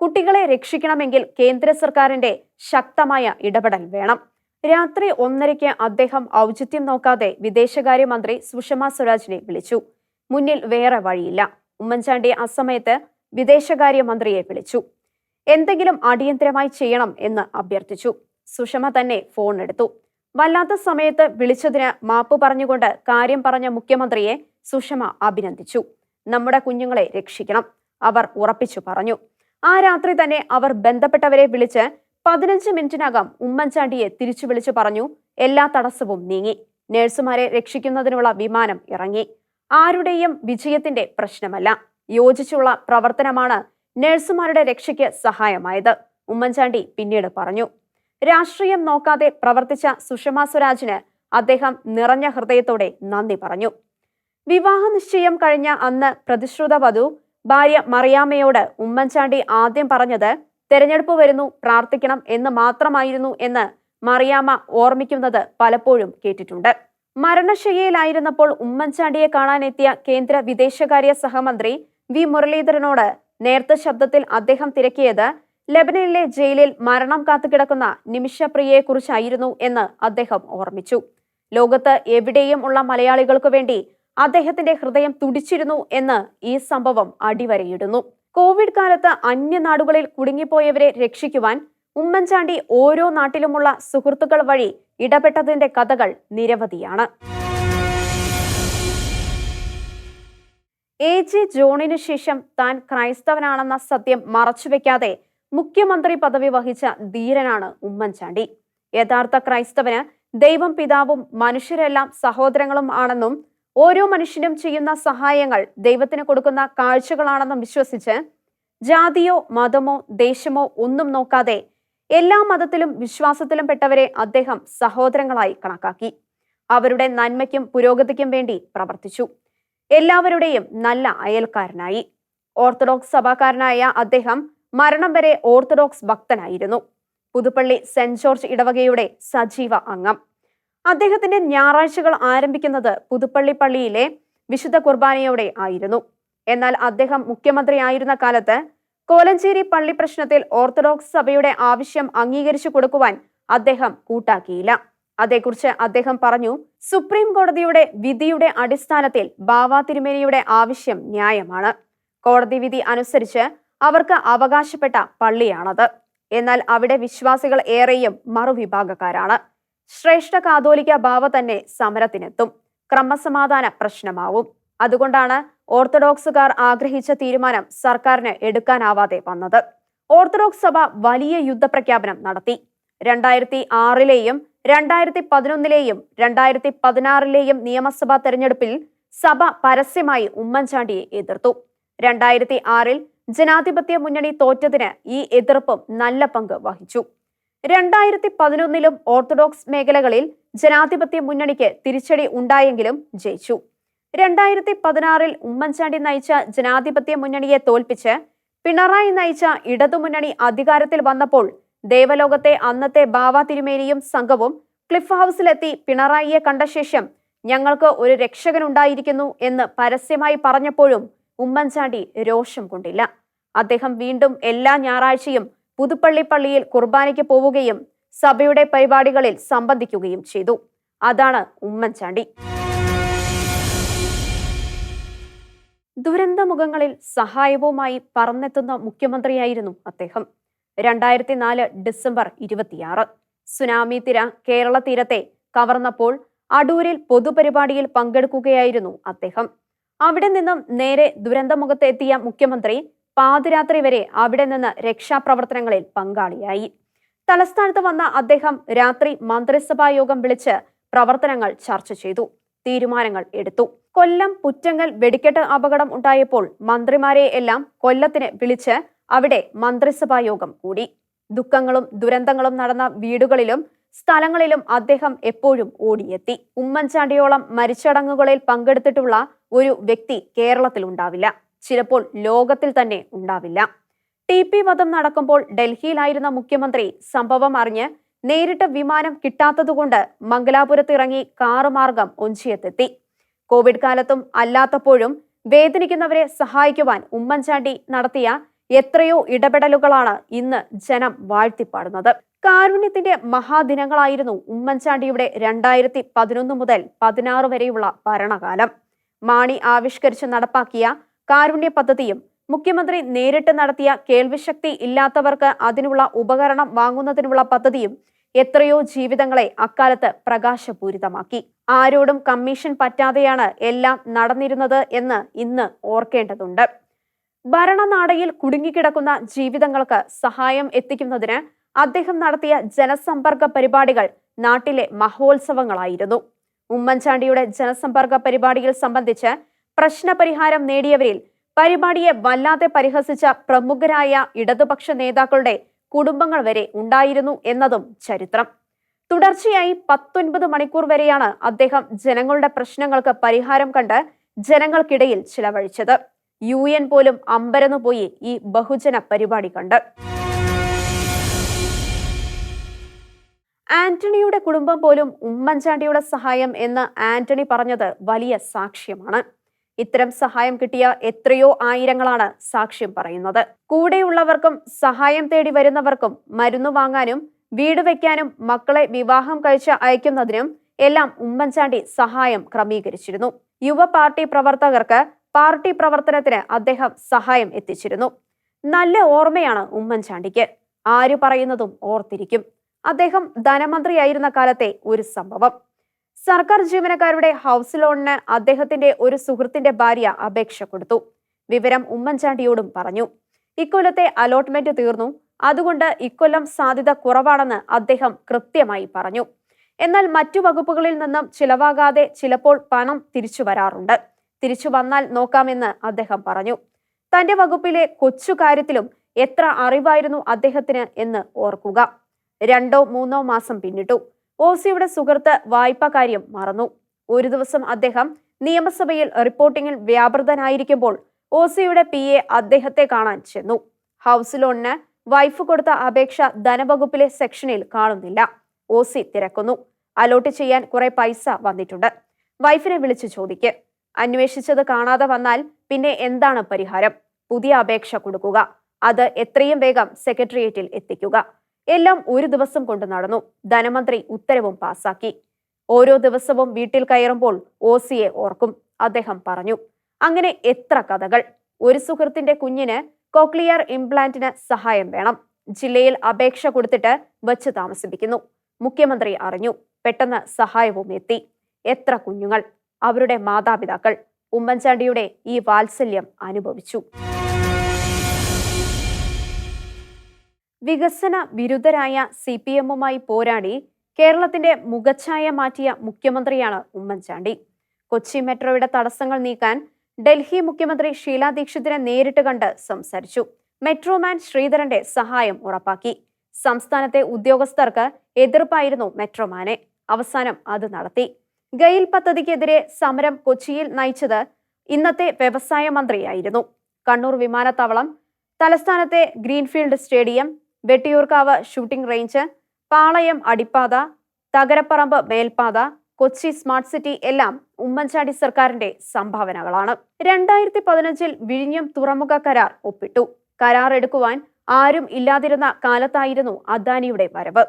കുട്ടികളെ രക്ഷിക്കണമെങ്കിൽ കേന്ദ്ര സർക്കാരിന്റെ ശക്തമായ ഇടപെടൽ വേണം. രാത്രി 1:30 അദ്ദേഹം ഔചിത്യം നോക്കാതെ വിദേശകാര്യമന്ത്രി സുഷമ സ്വരാജിനെ വിളിച്ചു. മുന്നിൽ വേറെ വഴിയില്ല. ഉമ്മൻചാണ്ടി അസമയത്ത് വിദേശകാര്യമന്ത്രിയെ വിളിച്ചു. എന്തെങ്കിലും അടിയന്തരമായി ചെയ്യണം എന്ന് അഭ്യർത്ഥിച്ചു. സുഷമ തന്നെ ഫോൺ എടുത്തു. വല്ലാത്ത സമയത്ത് വിളിച്ചതിന് മാപ്പ് പറഞ്ഞുകൊണ്ട് കാര്യം പറഞ്ഞ മുഖ്യമന്ത്രിയെ സുഷമ അഭിനന്ദിച്ചു. നമ്മുടെ കുഞ്ഞുങ്ങളെ രക്ഷിക്കണം, അവർ ഉറപ്പിച്ചു പറഞ്ഞു. ആ രാത്രി തന്നെ അവർ ബന്ധപ്പെട്ടവരെ വിളിച്ച് 15 മിനിറ്റിനകം ഉമ്മൻചാണ്ടിയെ തിരിച്ചു വിളിച്ചു പറഞ്ഞു. എല്ലാ തടസ്സവും നീങ്ങി. നഴ്സുമാരെ രക്ഷിക്കുന്നതിനുള്ള വിമാനം ഇറങ്ങി. ആരുടെയും വിജയത്തിന്റെ പ്രശ്നമല്ല, യോജിച്ചുള്ള പ്രവർത്തനമാണ് നഴ്സുമാരുടെ രക്ഷയ്ക്ക് സഹായമായത്, ഉമ്മൻചാണ്ടി പിന്നീട് പറഞ്ഞു. രാഷ്ട്രീയം നോക്കാതെ പ്രവർത്തിച്ച സുഷമ സ്വരാജിന് അദ്ദേഹം നിറഞ്ഞ ഹൃദയത്തോടെ നന്ദി പറഞ്ഞു. വിവാഹ നിശ്ചയം കഴിഞ്ഞ അന്ന് പ്രതിശ്രുത വധു ഭാര്യ മറിയാമ്മയോട് ഉമ്മൻചാണ്ടി ആദ്യം പറഞ്ഞത് തെരഞ്ഞെടുപ്പ് വരുന്നു, പ്രാർത്ഥിക്കണം എന്ന് മാത്രമായിരുന്നു എന്ന് മറിയാമ്മ ഓർമ്മിക്കുന്നത് പലപ്പോഴും കേട്ടിട്ടുണ്ട്. മരണശയ്യയിലായിരുന്നപ്പോൾ ഉമ്മൻചാണ്ടിയെ കാണാനെത്തിയ കേന്ദ്ര വിദേശകാര്യ സഹമന്ത്രി വി മുരളീധരനോട് നേർത്ത ശബ്ദത്തിൽ അദ്ദേഹം തിരക്കിയത് ലെബനനിലെ ജയിലിൽ മരണം കാത്തുകിടക്കുന്ന നിമിഷപ്രിയയെക്കുറിച്ചായിരുന്നു എന്ന് അദ്ദേഹം ഓർമ്മിച്ചു. ലോകത്ത് എവിടെയും ഉള്ള മലയാളികൾക്കു വേണ്ടി അദ്ദേഹത്തിന്റെ ഹൃദയം തുടിച്ചിരുന്നു എന്ന് ഈ സംഭവം അടിവരയിടുന്നു. കോവിഡ് കാലത്ത് അന്യനാടുകളിൽ കുടുങ്ങിപ്പോയവരെ രക്ഷിക്കുവാൻ ഉമ്മൻചാണ്ടി ഓരോ നാട്ടിലുമുള്ള സുഹൃത്തുക്കൾ വഴി ഇടപെട്ടതിന്റെ കഥകൾ നിരവധിയാണ്. AG ജോണിനു ശേഷം താൻ ക്രൈസ്തവനാണെന്ന സത്യം മറച്ചുവെക്കാതെ മുഖ്യമന്ത്രി പദവി വഹിച്ച ധീരനാണ് ഉമ്മൻചാണ്ടി. യഥാർത്ഥ ക്രൈസ്തവന് ദൈവം പിതാവും മനുഷ്യരെല്ലാം സഹോദരങ്ങളും ആണെന്നും ഓരോ മനുഷ്യനും ചെയ്യുന്ന സഹായങ്ങൾ ദൈവത്തിന് കൊടുക്കുന്ന കാഴ്ചകളാണെന്നും വിശ്വസിച്ച് ജാതിയോ മതമോ ദേശമോ ഒന്നും നോക്കാതെ എല്ലാ മതത്തിലും വിശ്വാസത്തിലും പെട്ടവരെ അദ്ദേഹം സഹോദരങ്ങളായി കണക്കാക്കി. അവരുടെ നന്മയ്ക്കും പുരോഗതിക്കും വേണ്ടി പ്രവർത്തിച്ചു. എല്ലാവരുടെയും നല്ല അയൽക്കാരനായി. ഓർത്തഡോക്സ് സഭാക്കാരനായ അദ്ദേഹം മരണം വരെ ഓർത്തഡോക്സ് ഭക്തനായിരുന്നു. പുതുപ്പള്ളി സെന്റ് ജോർജ് ഇടവകയുടെ സജീവ അംഗം. അദ്ദേഹത്തിന്റെ ഞായറാഴ്ചകൾ ആരംഭിക്കുന്നത് പുതുപ്പള്ളി പള്ളിയിലെ വിശുദ്ധ കുർബാനയോടെ ആയിരുന്നു. എന്നാൽ അദ്ദേഹം മുഖ്യമന്ത്രിയായിരുന്ന കാലത്ത് കോലഞ്ചേരി പള്ളി പ്രശ്നത്തിൽ ഓർത്തഡോക്സ് സഭയുടെ ആവശ്യം അംഗീകരിച്ചു കൊടുക്കുവാൻ അദ്ദേഹം കൂട്ടാക്കിയില്ല. അതേക്കുറിച്ച് അദ്ദേഹം പറഞ്ഞു, സുപ്രീം കോടതിയുടെ വിധിയുടെ അടിസ്ഥാനത്തിൽ ബാവ തിരുമേനിയുടെ ആവശ്യം ന്യായമാണ്. കോടതി വിധി അനുസരിച്ച് അവർക്ക് അവകാശപ്പെട്ട പള്ളിയാണത്. എന്നാൽ അവിടെ വിശ്വാസികൾ ഏറെയും മറുവിഭാഗക്കാരാണ്. ശ്രേഷ്ഠ കാതോലിക്ക ബാവ തന്നെ സമരത്തിനെത്തും, ക്രമസമാധാന പ്രശ്നമാവും. അതുകൊണ്ടാണ് ഓർത്തഡോക്സുകാർ ആഗ്രഹിച്ച തീരുമാനം സർക്കാരിന് എടുക്കാനാവാതെ വന്നത്. ഓർത്തഡോക്സ് സഭ വലിയ യുദ്ധപ്രഖ്യാപനം നടത്തി. 2006-ലെയും 2011-ലെയും 2016-ലെയും നിയമസഭാ തെരഞ്ഞെടുപ്പിൽ സഭ പരസ്യമായി ഉമ്മൻചാണ്ടിയെ എതിർത്തു. 2006-ൽ ജനാധിപത്യ മുന്നണി തോറ്റതിന് ഈ എതിർപ്പും നല്ല പങ്ക് വഹിച്ചു. 2011-ലും ഓർത്തഡോക്സ് മേഖലകളിൽ ജനാധിപത്യ മുന്നണിക്ക് തിരിച്ചടി ഉണ്ടായെങ്കിലും ജയിച്ചു. 2016-ൽ ഉമ്മൻചാണ്ടി നയിച്ച ജനാധിപത്യ മുന്നണിയെ തോൽപ്പിച്ച് പിണറായി നയിച്ച ഇടതുമുന്നണി അധികാരത്തിൽ വന്നപ്പോൾ ദേവലോകത്തെ അന്നത്തെ ബാവ തിരുമേനിയും സംഘവും ക്ലിഫ് ഹൗസിലെത്തി പിണറായിയെ കണ്ട ശേഷം ഞങ്ങൾക്ക് ഒരു രക്ഷകനുണ്ടായിരിക്കുന്നു എന്ന് പരസ്യമായി പറഞ്ഞപ്പോഴും ഉമ്മൻചാണ്ടി രോഷം കൊണ്ടില്ല. അദ്ദേഹം വീണ്ടും എല്ലാ ഞായറാഴ്ചയും പുതുപ്പള്ളി പള്ളിയിൽ കുർബാനയ്ക്ക് പോവുകയും സഭയുടെ പരിപാടികളിൽ സംബന്ധിക്കുകയും ചെയ്തു. അതാണ് ഉമ്മൻചാണ്ടി. ദുരന്തമുഖങ്ങളിൽ സഹായവുമായി പറന്നെത്തുന്ന മുഖ്യമന്ത്രിയായിരുന്നു അദ്ദേഹം. 2004 ഡിസംബർ 26 സുനാമി തിര കേരള തീരത്തെ കവർന്നപ്പോൾ അടൂരിൽ പൊതുപരിപാടിയിൽ പങ്കെടുക്കുകയായിരുന്നു അദ്ദേഹം. അവിടെ നിന്നും നേരെ ദുരന്തമുഖത്തെത്തിയ മുഖ്യമന്ത്രി പാതിരാത്രി വരെ അവിടെ നിന്ന് രക്ഷാപ്രവർത്തനങ്ങളിൽ പങ്കാളിയായി. തലസ്ഥാനത്ത് വന്ന അദ്ദേഹം രാത്രി മന്ത്രിസഭാ യോഗം വിളിച്ച് പ്രവർത്തനങ്ങൾ ചർച്ച ചെയ്തു, തീരുമാനങ്ങൾ എടുത്തു. കൊല്ലം പുറ്റങ്ങൽ വെടിക്കെട്ട് അപകടം ഉണ്ടായപ്പോൾ മന്ത്രിമാരെ എല്ലാം കൊല്ലത്തിന് വിളിച്ച് അവിടെ മന്ത്രിസഭാ യോഗം കൂടി. ദുഃഖങ്ങളും ദുരന്തങ്ങളും നടന്ന വീടുകളിലും സ്ഥലങ്ങളിലും അദ്ദേഹം എപ്പോഴും ഓടിയെത്തി. ഉമ്മൻചാണ്ടിയോളം മരിച്ചടങ്ങുകളിൽ പങ്കെടുത്തിട്ടുള്ള ഒരു വ്യക്തി കേരളത്തിൽ ഉണ്ടാവില്ല, ചിലപ്പോൾ ലോകത്തിൽ തന്നെ ഉണ്ടാവില്ല. TP വധം നടക്കുമ്പോൾ ഡൽഹിയിലായിരുന്ന മുഖ്യമന്ത്രി സംഭവം അറിഞ്ഞ് നേരിട്ട് വിമാനം കിട്ടാത്തതുകൊണ്ട് മംഗലാപുരത്ത് ഇറങ്ങി കാറുമാർഗം ഒഞ്ചിയത്തെത്തി. കോവിഡ് കാലത്തും അല്ലാത്തപ്പോഴും വേദനിക്കുന്നവരെ സഹായിക്കുവാൻ ഉമ്മൻചാണ്ടി നടത്തിയ എത്രയോ ഇടപെടലുകളാണ് ഇന്ന് ജനം വാഴ്ത്തിപ്പാടുന്നത്. കാരുണ്യത്തിന്റെ മഹാദിനങ്ങളായിരുന്നു ഉമ്മൻചാണ്ടിയുടെ 2011 മുതൽ 16 വരെയുള്ള ഭരണകാലം. മാണി ആവിഷ്കരിച്ച് നടപ്പാക്കിയ കാരുണ്യ പദ്ധതിയും മുഖ്യമന്ത്രി നേരിട്ട് നടത്തിയ കേൾവിശക്തി ഇല്ലാത്തവർക്ക് അതിനുള്ള ഉപകരണം വാങ്ങുന്നതിനുള്ള പദ്ധതിയും എത്രയോ ജീവിതങ്ങളെ അക്കാലത്ത് പ്രകാശപൂരിതമാക്കി. ആരോടും കമ്മീഷൻ പറ്റാതെയാണ് എല്ലാം നടന്നിരുന്നത് എന്ന് ഇന്ന് ഓർക്കേണ്ടതുണ്ട്. ഭരണനാടയിൽ കുടുങ്ങിക്കിടക്കുന്ന ജീവിതങ്ങൾക്ക് സഹായം എത്തിക്കുന്നതിന് അദ്ദേഹം നടത്തിയ ജനസമ്പർക്ക പരിപാടികൾ നാട്ടിലെ മഹോത്സവങ്ങളായിരുന്നു. ഉമ്മൻചാണ്ടിയുടെ ജനസമ്പർക്ക പരിപാടികൾ സംബന്ധിച്ച് പ്രശ്നപരിഹാരം നേടിയവരിൽ പരിപാടിയെ വല്ലാതെ പരിഹസിച്ച പ്രമുഖരായ ഇടതുപക്ഷ നേതാക്കളുടെ കുടുംബങ്ങൾ വരെ ഉണ്ടായിരുന്നു എന്നതും ചരിത്രം. തുടർച്ചയായി 19 മണിക്കൂർ വരെയാണ് അദ്ദേഹം ജനങ്ങളുടെ പ്രശ്നങ്ങൾക്ക് പരിഹാരം കണ്ട് ജനങ്ങൾക്കിടയിൽ ചിലവഴിച്ചത്. UN പോലും അമ്പരന്നുപോയി ഈ ബഹുജന പരിപാടി കണ്ട്. ആന്റണിയുടെ കുടുംബം പോലും ഉമ്മൻചാണ്ടിയുടെ സഹായം എന്ന് ആന്റണി പറഞ്ഞത് വലിയ സാക്ഷ്യമാണ്. ഇത്തരം സഹായം കിട്ടിയ എത്രയോ ആയിരങ്ങളാണ് സാക്ഷ്യം പറയുന്നത്. കൂടെയുള്ളവർക്കും സഹായം തേടി വരുന്നവർക്കും മരുന്ന് വാങ്ങാനും വീട് വെക്കാനും മക്കളെ വിവാഹം കഴിച്ച് അയക്കുന്നതിനും എല്ലാം ഉമ്മൻചാണ്ടി സഹായം ക്രമീകരിച്ചിരുന്നു. യുവ പാർട്ടി പ്രവർത്തകർക്ക് പാർട്ടി പ്രവർത്തനത്തിന് അദ്ദേഹം സഹായം എത്തിച്ചിരുന്നു. നല്ല ഓർമ്മയാണ് ഉമ്മൻചാണ്ടിക്ക്. ആര് പറയുന്നതും ഓർത്തിരിക്കും. അദ്ദേഹം ധനമന്ത്രിയായിരുന്ന കാലത്തെ ഒരു സംഭവം. സർക്കാർ ജീവനക്കാരുടെ ഹൗസ് ലോണിന് അദ്ദേഹത്തിന്റെ ഒരു സുഹൃത്തിന്റെ ഭാര്യ അപേക്ഷ കൊടുത്തു. വിവരം ഉമ്മൻചാണ്ടിയോടും പറഞ്ഞു. ഇക്കൊല്ലത്തെ അലോട്ട്മെന്റ് തീർന്നു, അതുകൊണ്ട് ഇക്കൊല്ലം സാധ്യത കുറവാണെന്ന് അദ്ദേഹം കൃത്യമായി പറഞ്ഞു. എന്നാൽ മറ്റു വകുപ്പുകളിൽ നിന്നും ചിലവാകാതെ ചിലപ്പോൾ പണം തിരിച്ചു വരാറുണ്ട്. തിരിച്ചു വന്നാൽ നോക്കാമെന്ന് അദ്ദേഹം പറഞ്ഞു. തന്റെ വകുപ്പിലെ കൊച്ചു കാര്യത്തിലും എത്ര അറിവായിരുന്നു അദ്ദേഹത്തിന് എന്ന് ഓർക്കുക. 2-3 മാസം പിന്നിട്ടു. ഓസിയുടെ സുഹൃത്ത് വായ്പാ കാര്യം മറന്നു. ഒരു ദിവസം അദ്ദേഹം നിയമസഭയിൽ റിപ്പോർട്ടിംഗിൽ വ്യാപൃതനായിരിക്കുമ്പോൾ ഓസിയുടെ PA അദ്ദേഹത്തെ കാണാൻ ചെന്നു. ഹൗസ് ലോണിന് വൈഫ് കൊടുത്ത അപേക്ഷ ധനവകുപ്പിലെ സെക്ഷനിൽ കാണുന്നില്ല. ഓസി തിരക്കുന്നു. അലോട്ട് ചെയ്യാൻ കുറെ പൈസ വന്നിട്ടുണ്ട്. വൈഫിനെ വിളിച്ചു ചോദിക്ക്. അന്വേഷിച്ചത് കാണാതെ വന്നാൽ പിന്നെ എന്താണ് പരിഹാരം? പുതിയ അപേക്ഷ കൊടുക്കുക. അത് എത്രയും വേഗം സെക്രട്ടേറിയറ്റിൽ എത്തിക്കുക. എല്ലാം ഒരു ദിവസം കൊണ്ട് നടന്നു. ധനമന്ത്രി ഉത്തരവും പാസാക്കി. ഓരോ ദിവസവും വീട്ടിൽ കയറുമ്പോൾ ഓസിയെ ഓർക്കും, അദ്ദേഹം പറഞ്ഞു. അങ്ങനെ എത്ര കഥകൾ. ഒരു സുഹൃത്തിന്റെ കുഞ്ഞിന് കോക്ലിയർ ഇംപ്ലാന്റിന് സഹായം വേണം. ജില്ലയിൽ അപേക്ഷ കൊടുത്തിട്ട് വച്ച് താമസിപ്പിക്കുന്നു. മുഖ്യമന്ത്രി അറിഞ്ഞു. പെട്ടെന്ന് സഹായവും എത്തി. എത്ര കുഞ്ഞുങ്ങൾ, അവരുടെ മാതാപിതാക്കൾ ഉമ്മൻചാണ്ടിയുടെ ഈ വാത്സല്യം അനുഭവിച്ചു. വികസന വിരുദ്ധരായ CPM-മായി പോരാടി കേരളത്തിന്റെ മുഖച്ഛായ മാറ്റിയ മുഖ്യമന്ത്രിയാണ് ഉമ്മൻചാണ്ടി. കൊച്ചി മെട്രോയുടെ തടസ്സങ്ങൾ നീക്കാൻ ഡൽഹി മുഖ്യമന്ത്രി ഷീലാ ദീക്ഷിതിനെ നേരിട്ട് കണ്ട് സംസാരിച്ചു. മെട്രോമാൻ ശ്രീധരന്റെ സഹായം ഉറപ്പാക്കി. സംസ്ഥാനത്തെ ഉദ്യോഗസ്ഥർക്ക് എതിർപ്പായിരുന്നു മെട്രോമാനെ. അവസാനം അത് നടത്തി. ഗെയിൽ പദ്ധതിക്കെതിരെ സമരം കൊച്ചിയിൽ നയിച്ചത് ഇന്നത്തെ വ്യവസായ മന്ത്രിയായിരുന്നു. കണ്ണൂർ വിമാനത്താവളം, തലസ്ഥാനത്തെ ഗ്രീൻഫീൽഡ് സ്റ്റേഡിയം, വെട്ടിയൂർക്കാവ് ഷൂട്ടിംഗ് റേഞ്ച്, പാളയം അടിപ്പാത, തകരപ്പറമ്പ് മേൽപ്പാത, കൊച്ചി സ്മാർട്ട് സിറ്റി എല്ലാം ഉമ്മൻചാണ്ടി സർക്കാരിന്റെ സംഭാവനകളാണ്. 2015 വിഴിഞ്ഞം തുറമുഖ കരാർ ഒപ്പിട്ടു. കരാർ എടുക്കുവാൻ ആരും ഇല്ലാതിരുന്ന കാലത്തായിരുന്നു അദാനിയുടെ വരവ്.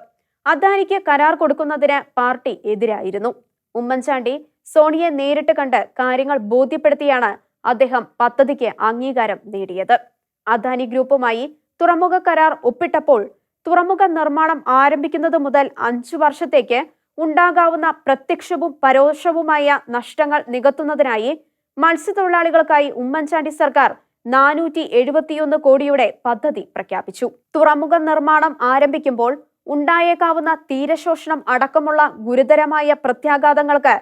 അദാനിക്ക് കരാർ കൊടുക്കുന്നതിന് പാർട്ടി എതിരായിരുന്നു. ഉമ്മൻചാണ്ടി സോണിയെ നേരിട്ട് കണ്ട് കാര്യങ്ങൾ ബോധ്യപ്പെടുത്തിയാണ് അദ്ദേഹം പദ്ധതിക്ക് അംഗീകാരം നേടിയത്. അദാനി ഗ്രൂപ്പുമായി തുറമുഖ കരാർ ഒപ്പിട്ടപ്പോൾ തുറമുഖ നിർമ്മാണം ആരംഭിക്കുന്നത് മുതൽ 5 വർഷത്തേക്ക് ഉണ്ടാകാവുന്ന പ്രത്യക്ഷവും പരോക്ഷവുമായ നഷ്ടങ്ങൾ നികത്തുന്നതിനായി മത്സ്യത്തൊഴിലാളികൾക്കായി ഉമ്മൻചാണ്ടി സർക്കാർ 471 കോടിയുടെ പദ്ധതി പ്രഖ്യാപിച്ചു. തുറമുഖ നിർമ്മാണം ആരംഭിക്കുമ്പോൾ ഉണ്ടായേക്കാവുന്ന തീരശോഷണം അടക്കമുള്ള ഗുരുതരമായ പ്രത്യാഘാതങ്ങൾക്ക്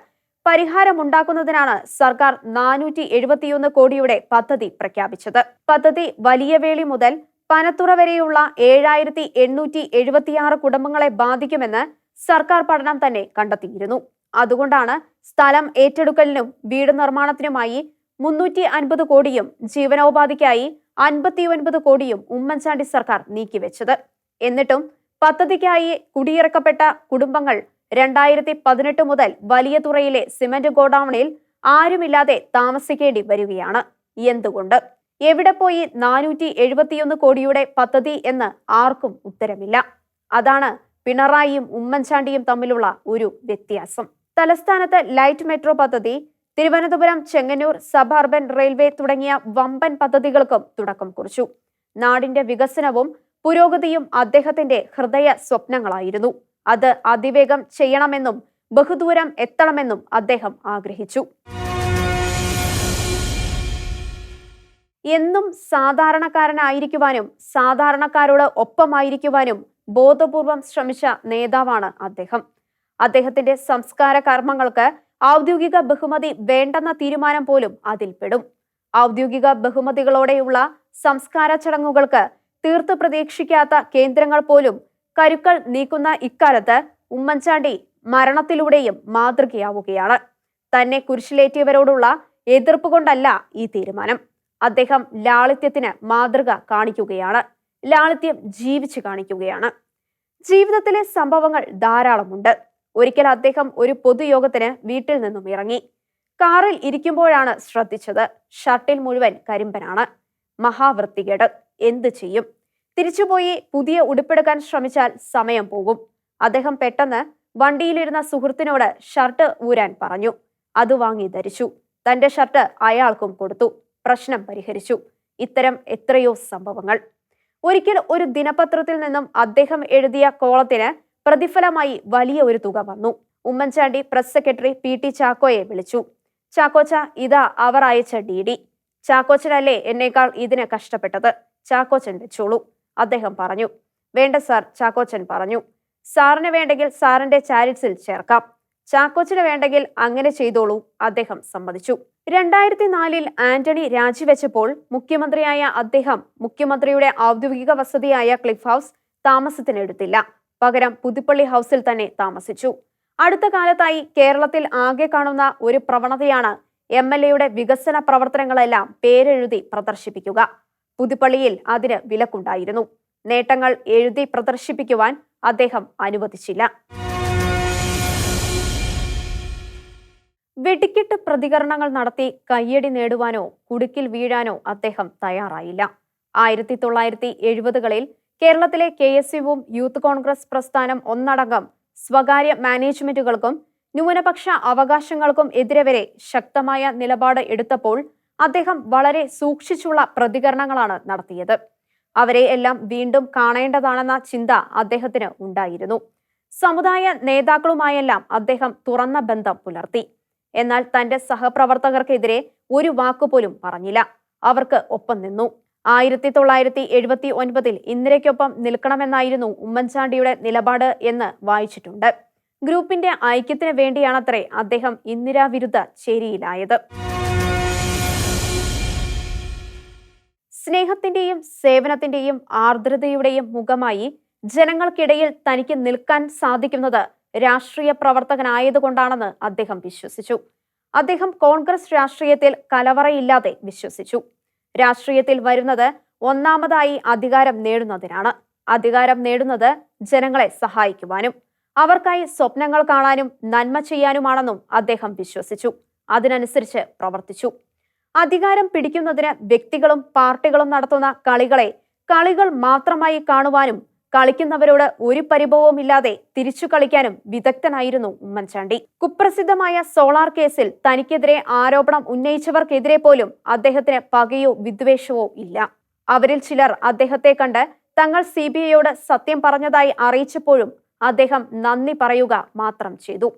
പരിഹാരമുണ്ടാക്കുന്നതിനാണ് സർക്കാർ 471 കോടിയുടെ പദ്ധതി പ്രഖ്യാപിച്ചത്. പദ്ധതി വലിയവേളി മുതൽ പനത്തുറ വരെയുള്ള 7876 കുടുംബങ്ങളെ ബാധിക്കുമെന്ന് സർക്കാർ പഠനം തന്നെ കണ്ടെത്തിയിരുന്നു. അതുകൊണ്ടാണ് സ്ഥലം ഏറ്റെടുക്കലിനും വീട് നിർമ്മാണത്തിനുമായി 350 കോടിയും ജീവനോപാധിക്കായി 59 കോടിയും ഉമ്മൻചാണ്ടി സർക്കാർ നീക്കിവെച്ചത്. എന്നിട്ടും പദ്ധതിക്കായി കുടിയിറക്കപ്പെട്ട കുടുംബങ്ങൾ 2018 മുതൽ വലിയ തുറയിലെ സിമന്റ് ഗോഡൌണിൽ ആരുമില്ലാതെ താമസിക്കേണ്ടി വരികയാണ്. എന്തുകൊണ്ട്? എവിടെ പോയി 471 കോടിയുടെ പദ്ധതി എന്ന് ആർക്കും ഉത്തരമില്ല. അതാണ് പിണറായിയും ഉമ്മൻചാണ്ടിയും തമ്മിലുള്ള ഒരു വ്യത്യാസം. തലസ്ഥാനത്ത് ലൈറ്റ് മെട്രോ പദ്ധതി, Thiruvananthapuram Chengannur sub urban railway തുടങ്ങിയ വമ്പൻ പദ്ധതികൾക്കും തുടക്കം കുറിച്ചു. നാടിന്റെ വികസനവും പുരോഗതിയും അദ്ദേഹത്തിന്റെ ഹൃദയ സ്വപ്നങ്ങളായിരുന്നു. അത് അതിവേഗം ചെയ്യണമെന്നും ബഹുദൂരം എത്തണമെന്നും അദ്ദേഹം ആഗ്രഹിച്ചു. എന്നും സാധാരണക്കാരനായിരിക്കുവാനും സാധാരണക്കാരോട് ഒപ്പമായിരിക്കുവാനും ബോധപൂർവം ശ്രമിച്ച നേതാവാണ് അദ്ദേഹം. അദ്ദേഹത്തിന്റെ സംസ്കാര കർമ്മങ്ങൾക്ക് ഔദ്യോഗിക ബഹുമതി വേണ്ടെന്ന തീരുമാനം പോലും അതിൽപ്പെടും. ഔദ്യോഗിക ബഹുമതികളോടെയുള്ള സംസ്കാര ചടങ്ങുകൾക്ക് തീർത്ത് പ്രതീക്ഷിക്കാത്ത കേന്ദ്രങ്ങൾ പോലും കരുക്കൾ നീക്കുന്ന ഇക്കാലത്ത് ഉമ്മൻചാണ്ടി മരണത്തിലൂടെയും മാതൃകയാവുകയാണ്. തന്നെ കുരിശിലേറ്റിയവരോടുള്ള എതിർപ്പ് കൊണ്ടല്ല ഈ തീരുമാനം. അദ്ദേഹം ലാളിത്യത്തിന് മാതൃക കാണിക്കുകയാണ്. ലാളിത്യം ജീവിച്ചു കാണിക്കുകയാണ്. ജീവിതത്തിലെ സംഭവങ്ങൾ ധാരാളമുണ്ട്. ഒരിക്കൽ അദ്ദേഹം ഒരു പൊതുയോഗത്തിന് വീട്ടിൽ നിന്നും ഇറങ്ങി. കാറിൽ ഇരിക്കുമ്പോഴാണ് ശ്രദ്ധിച്ചത്, ഷർട്ടിൽ മുഴുവൻ കരിമ്പനാണ്. മഹാവൃത്തികേട്. എന്ത് ചെയ്യും? തിരിച്ചുപോയി പുതിയ ഉടുപ്പെടുക്കാൻ ശ്രമിച്ചാൽ സമയം പോകും. അദ്ദേഹം പെട്ടെന്ന് വണ്ടിയിലിരുന്ന സുഹൃത്തിനോട് ഷർട്ട് ഊരാൻ പറഞ്ഞു. അത് വാങ്ങി ധരിച്ചു. തന്റെ ഷർട്ട് അയാൾക്കും കൊടുത്തു. പ്രശ്നം പരിഹരിച്ചു. ഇത്തരം എത്രയോ സംഭവങ്ങൾ. ഒരിക്കൽ ഒരു ദിനപത്രത്തിൽ നിന്നും അദ്ദേഹം എഴുതിയ കോളത്തിന് പ്രതിഫലമായി വലിയ ഒരു തുക വന്നു. Oommen Chandy press secretary PT. ചാക്കോയെ വിളിച്ചു. ചാക്കോച്ച, ഇതാ അവർ അയച്ച DD. ചാക്കോച്ചനല്ലേ എന്നേക്കാൾ ഇതിന് കഷ്ടപ്പെട്ടത്, ചാക്കോച്ചൻ വെച്ചോളൂ, അദ്ദേഹം പറഞ്ഞു. വേണ്ട സാർ, ചാക്കോച്ചൻ പറഞ്ഞു. സാറിന് വേണ്ടെങ്കിൽ സാറിന്റെ ചാരിറ്റ്സിൽ ചേർക്കാം. ചാക്കോച്ചന് വേണ്ടെങ്കിൽ അങ്ങനെ ചെയ്തോളൂ, അദ്ദേഹം സമ്മതിച്ചു. 2004 ആന്റണി രാജിവെച്ചപ്പോൾ മുഖ്യമന്ത്രിയായ അദ്ദേഹം മുഖ്യമന്ത്രിയുടെ ഔദ്യോഗിക വസതിയായ ക്ലിഫ് ഹൗസ് താമസത്തിനെടുത്തില്ല. പകരം പുതുപ്പള്ളി ഹൗസിൽ തന്നെ താമസിച്ചു. അടുത്ത കാലത്തായി കേരളത്തിൽ ആകെ കാണുന്ന ഒരു പ്രവണതയാണ് MLAയുടെ വികസന പ്രവർത്തനങ്ങളെല്ലാം പേരെഴുതി പ്രദർശിപ്പിക്കുക. പുതുപ്പള്ളിയിൽ അതിന് വിലക്കുണ്ടായിരുന്നു. നേട്ടങ്ങൾ എഴുതി പ്രദർശിപ്പിക്കുവാൻ അദ്ദേഹം അനുവദിച്ചില്ല. വെടിക്കെട്ട് പ്രതികരണങ്ങൾ നടത്തി കയ്യടി നേടുവാനോ കുടുക്കിൽ വീഴാനോ അദ്ദേഹം തയ്യാറായില്ല. 1970കളിൽ കേരളത്തിലെ KSUവും യൂത്ത് കോൺഗ്രസ് പ്രസ്ഥാനം ഒന്നടങ്കം സ്വകാര്യ മാനേജ്മെന്റുകൾക്കും ന്യൂനപക്ഷ അവകാശങ്ങൾക്കും എതിരെ വരെ ശക്തമായ നിലപാട് എടുത്തപ്പോൾ അദ്ദേഹം വളരെ സൂക്ഷിച്ചുള്ള പ്രതികരണങ്ങളാണ് നടത്തിയത്. അവരെ എല്ലാം വീണ്ടും കാണേണ്ടതാണെന്ന ചിന്ത അദ്ദേഹത്തിന് ഉണ്ടായിരുന്നു. സമുദായ നേതാക്കളുമായെല്ലാം അദ്ദേഹം തുറന്ന ബന്ധം പുലർത്തി. എന്നാൽ തന്റെ സഹപ്രവർത്തകർക്കെതിരെ ഒരു വാക്കുപോലും പറഞ്ഞില്ല. അവർക്ക് ഒപ്പം നിന്നു. 1979 ഇന്ദിരയ്ക്കൊപ്പം നിൽക്കണമെന്നായിരുന്നു ഉമ്മൻചാണ്ടിയുടെ നിലപാട് എന്ന് വായിച്ചിട്ടുണ്ട്. ഗ്രൂപ്പിന്റെ ഐക്യത്തിന് വേണ്ടിയാണത്രേ അദ്ദേഹം ഇന്ദിരാ വിരുദ്ധ ചേരിയിലായത്. സ്നേഹത്തിന്റെയും സേവനത്തിന്റെയും ആർദ്രതയുടെയും മുഖമായി ജനങ്ങൾക്കിടയിൽ തനിക്ക് നിൽക്കാൻ സാധിക്കുന്നത് രാഷ്ട്രീയ പ്രവർത്തകനായതുകൊണ്ടാണെന്ന് അദ്ദേഹം വിശ്വസിച്ചു. അദ്ദേഹം കോൺഗ്രസ് രാഷ്ട്രീയത്തിൽ കലവറയില്ലാതെ വിശ്വസിച്ചു. രാഷ്ട്രീയത്തിൽ വരുന്നത് ഒന്നാമതായി അധികാരം നേടുന്നതിനാണ്. അധികാരം നേടുന്നത് ജനങ്ങളെ സഹായിക്കുവാനും അവർക്കായി സ്വപ്നങ്ങൾ കാണാനും നന്മ ചെയ്യാനുമാണെന്നും അദ്ദേഹം വിശ്വസിച്ചു. അതിനനുസരിച്ച് പ്രവർത്തിച്ചു. അധികാരം പിടിക്കുന്നതിന് വ്യക്തികളും പാർട്ടികളും നടത്തുന്ന കളികൾ മാത്രമായി കാണുവാനും കളിക്കുന്നവരോട് ഒരു പരിഭവവുമില്ലാതെ തിരിച്ചു കളിക്കാനും വിദഗ്ധനായിരുന്നു ഉമ്മൻചാണ്ടി. കുപ്രസിദ്ധമായ സോളാർ കേസിൽ തനിക്കെതിരെ ആരോപണം ഉന്നയിച്ചവർക്കെതിരെ പോലും അദ്ദേഹത്തിന് പകയോ വിദ്വേഷവോ ഇല്ല. അവരിൽ ചിലർ അദ്ദേഹത്തെ കണ്ട് തങ്ങൾ CBIയോട് സത്യം പറഞ്ഞതായി അറിയിച്ചപ്പോഴും അദ്ദേഹം നന്ദി പറയുക മാത്രം ചെയ്തു.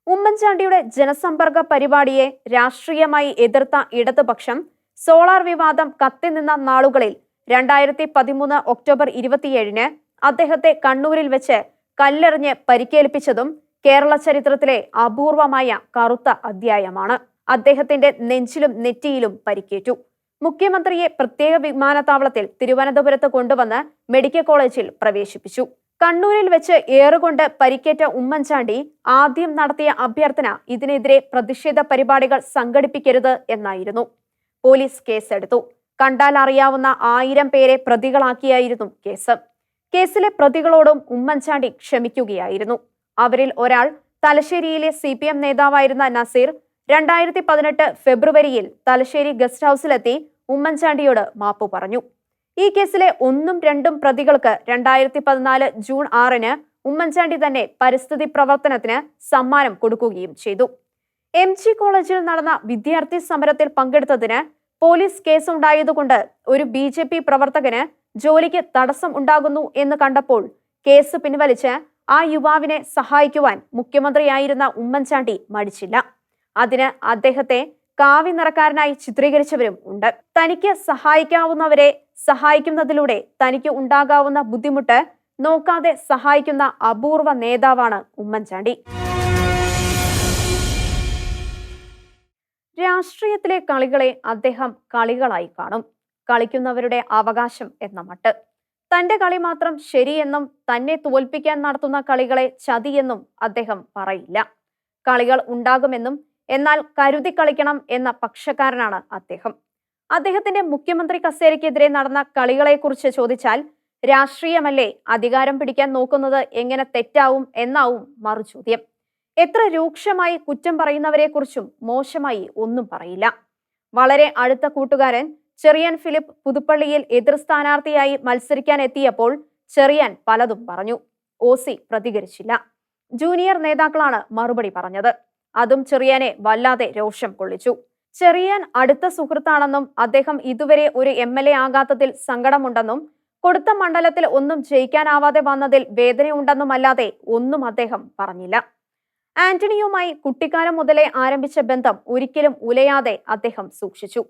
ഉമ്മൻചാണ്ടിയുടെ ജനസമ്പർക്ക പരിപാടിയെ രാഷ്ട്രീയമായി എതിർത്ത ഇടതുപക്ഷം സോളാർ വിവാദം കത്തിനിന്ന നാളുകളിൽ 2013 ഒക്ടോബർ 27 അദ്ദേഹത്തെ കണ്ണൂരിൽ വെച്ച് കല്ലെറിഞ്ഞ് പരിക്കേൽപ്പിച്ചതും കേരള ചരിത്രത്തിലെ അപൂർവമായ കറുത്ത അധ്യായമാണ്. അദ്ദേഹത്തിന്റെ നെഞ്ചിലും നെറ്റിയിലും പരിക്കേറ്റു. മുഖ്യമന്ത്രിയെ പ്രത്യേക വിമാനത്താവളത്തിൽ തിരുവനന്തപുരത്ത് കൊണ്ടുവന്ന് മെഡിക്കൽ കോളേജിൽ പ്രവേശിപ്പിച്ചു. കണ്ണൂരിൽ വെച്ച് ഏറുകൊണ്ട് പരിക്കേറ്റ ഉമ്മൻചാണ്ടി ആദ്യം നടത്തിയ അഭ്യർത്ഥന ഇതിനെതിരെ പ്രതിഷേധ പരിപാടികൾ സംഘടിപ്പിക്കരുത് എന്നായിരുന്നു. പോലീസ് കേസെടുത്തു. കണ്ടാൽ അറിയാവുന്ന 1000 പേരെ പ്രതികളാക്കിയായിരുന്നു കേസ്. കേസിലെ പ്രതികളോടും ഉമ്മൻചാണ്ടി ക്ഷമിക്കുകയായിരുന്നു. അവരിൽ ഒരാൾ തലശ്ശേരിയിലെ CPM നേതാവായിരുന്ന നസീർ 2018 ഫെബ്രുവരിയിൽ തലശ്ശേരി ഗസ്റ്റ് ഹൌസിലെത്തി ഉമ്മൻചാണ്ടിയോട് മാപ്പു പറഞ്ഞു. ഈ കേസിലെ 1ഉം 2ഉം പ്രതികൾക്ക് 2014 ജൂൺ 6 ഉമ്മൻചാണ്ടി തന്നെ പരിസ്ഥിതി പ്രവർത്തനത്തിന് സമ്മാനം കൊടുക്കുകയും ചെയ്തു. MG കോളേജിൽ നടന്ന വിദ്യാർത്ഥി സമരത്തിൽ പങ്കെടുത്തതിന് പോലീസ് കേസുണ്ടായതുകൊണ്ട് ഒരു BJP പ്രവർത്തകന് ജോലിക്ക് തടസ്സം ഉണ്ടാകുന്നു എന്ന് കണ്ടപ്പോൾ കേസ് പിൻവലിച്ച് ആ യുവാവിനെ സഹായിക്കുവാൻ മുഖ്യമന്ത്രിയായിരുന്ന ഉമ്മൻചാണ്ടി മടിച്ചില്ല. അതിന് അദ്ദേഹത്തെ കാവ്യനിറക്കാരനായി ചിത്രീകരിച്ചവരും ഉണ്ട്. തനിക്ക് സഹായിക്കാവുന്നവരെ സഹായിക്കുന്നതിലൂടെ തനിക്ക് ഉണ്ടാകാവുന്ന ബുദ്ധിമുട്ട് നോക്കാതെ സഹായിക്കുന്ന അപൂർവ നേതാവാണ് ഉമ്മൻചാണ്ടി. രാഷ്ട്രീയത്തിലെ കളികളെ അദ്ദേഹം കളികളായി കാണും. കളിക്കുന്നവരുടെ അവകാശം എന്ന മട്ട്. തന്റെ കളി മാത്രം ശരിയെന്നും തന്നെ തോൽപ്പിക്കാൻ നടത്തുന്ന കളികളെ ചതിയെന്നും അദ്ദേഹം പറയില്ല. കളികൾ ഉണ്ടാകുമെന്നും എന്നാൽ കരുതി കളിക്കണം എന്ന പക്ഷക്കാരനാണ് അദ്ദേഹം. അദ്ദേഹത്തിന്റെ മുഖ്യമന്ത്രി കസേരയ്ക്കെതിരെ നടന്ന കളികളെക്കുറിച്ച് ചോദിച്ചാൽ രാഷ്ട്രീയമല്ലേ അധികാരം പിടിക്കാൻ നോക്കുന്നത് എങ്ങനെ തെറ്റാവും എന്നാവും മറുചോദ്യം. എത്ര രൂക്ഷമായി കുറ്റം പറയുന്നവരെക്കുറിച്ചും മോശമായി ഒന്നും പറയില്ല. വളരെ അടുത്ത കൂട്ടുകാരൻ ചെറിയാൻ ഫിലിപ്പ് പുതുപ്പള്ളിയിൽ എതിർ സ്ഥാനാർത്ഥിയായി മത്സരിക്കാൻ എത്തിയപ്പോൾ ചെറിയാൻ പലതും പറഞ്ഞു. ഓസി പ്രതികരിച്ചില്ല. ജൂനിയർ നേതാക്കളാണ് മറുപടി പറഞ്ഞത്. അതും ചെറിയാനെ വല്ലാതെ രോഷം കൊള്ളിച്ചു. ചെറിയാൻ അടുത്ത സുഹൃത്താണെന്നും അദ്ദേഹം ഇതുവരെ ഒരു MLA ആകാത്തതിൽ സങ്കടമുണ്ടെന്നും കൊടുത്ത മണ്ഡലത്തിൽ ഒന്നും ജയിക്കാനാവാതെ വന്നതിൽ വേദനയുണ്ടെന്നുമല്ലാതെ ഒന്നും അദ്ദേഹം പറഞ്ഞില്ല. ആന്റണിയുമായി കുട്ടിക്കാലം മുതലേ ആരംഭിച്ച ബന്ധം ഒരിക്കലും ഉലയാതെ അദ്ദേഹം സൂക്ഷിച്ചു.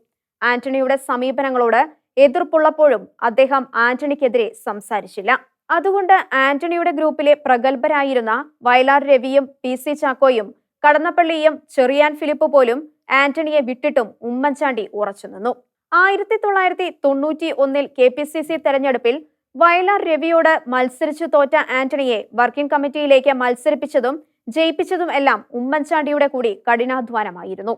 ആന്റണിയുടെ സമീപനങ്ങളോട് എതിർപ്പുള്ളപ്പോഴും അദ്ദേഹം ആന്റണിക്കെതിരെ സംസാരിച്ചില്ല. അതുകൊണ്ട് ആന്റണിയുടെ ഗ്രൂപ്പിലെ പ്രഗത്ഭരായിരുന്ന വയലാർ രവിയും PC ചാക്കോയും കടന്നപ്പള്ളിയും ചെറിയാൻ ഫിലിപ്പ് പോലും ആന്റണിയെ വിട്ടിട്ടും ഉമ്മൻചാണ്ടി ഉറച്ചുനിന്നു. 1991 KPCC തെരഞ്ഞെടുപ്പിൽ വയലാർ രവിയോട് മത്സരിച്ചു തോറ്റ ആന്റണിയെ വർക്കിംഗ് കമ്മിറ്റിയിലേക്ക് മത്സരിപ്പിച്ചതും ജയിപ്പിച്ചതും എല്ലാം ഉമ്മൻചാണ്ടിയുടെ കൂടി കഠിനാധ്വാനമായിരുന്നു.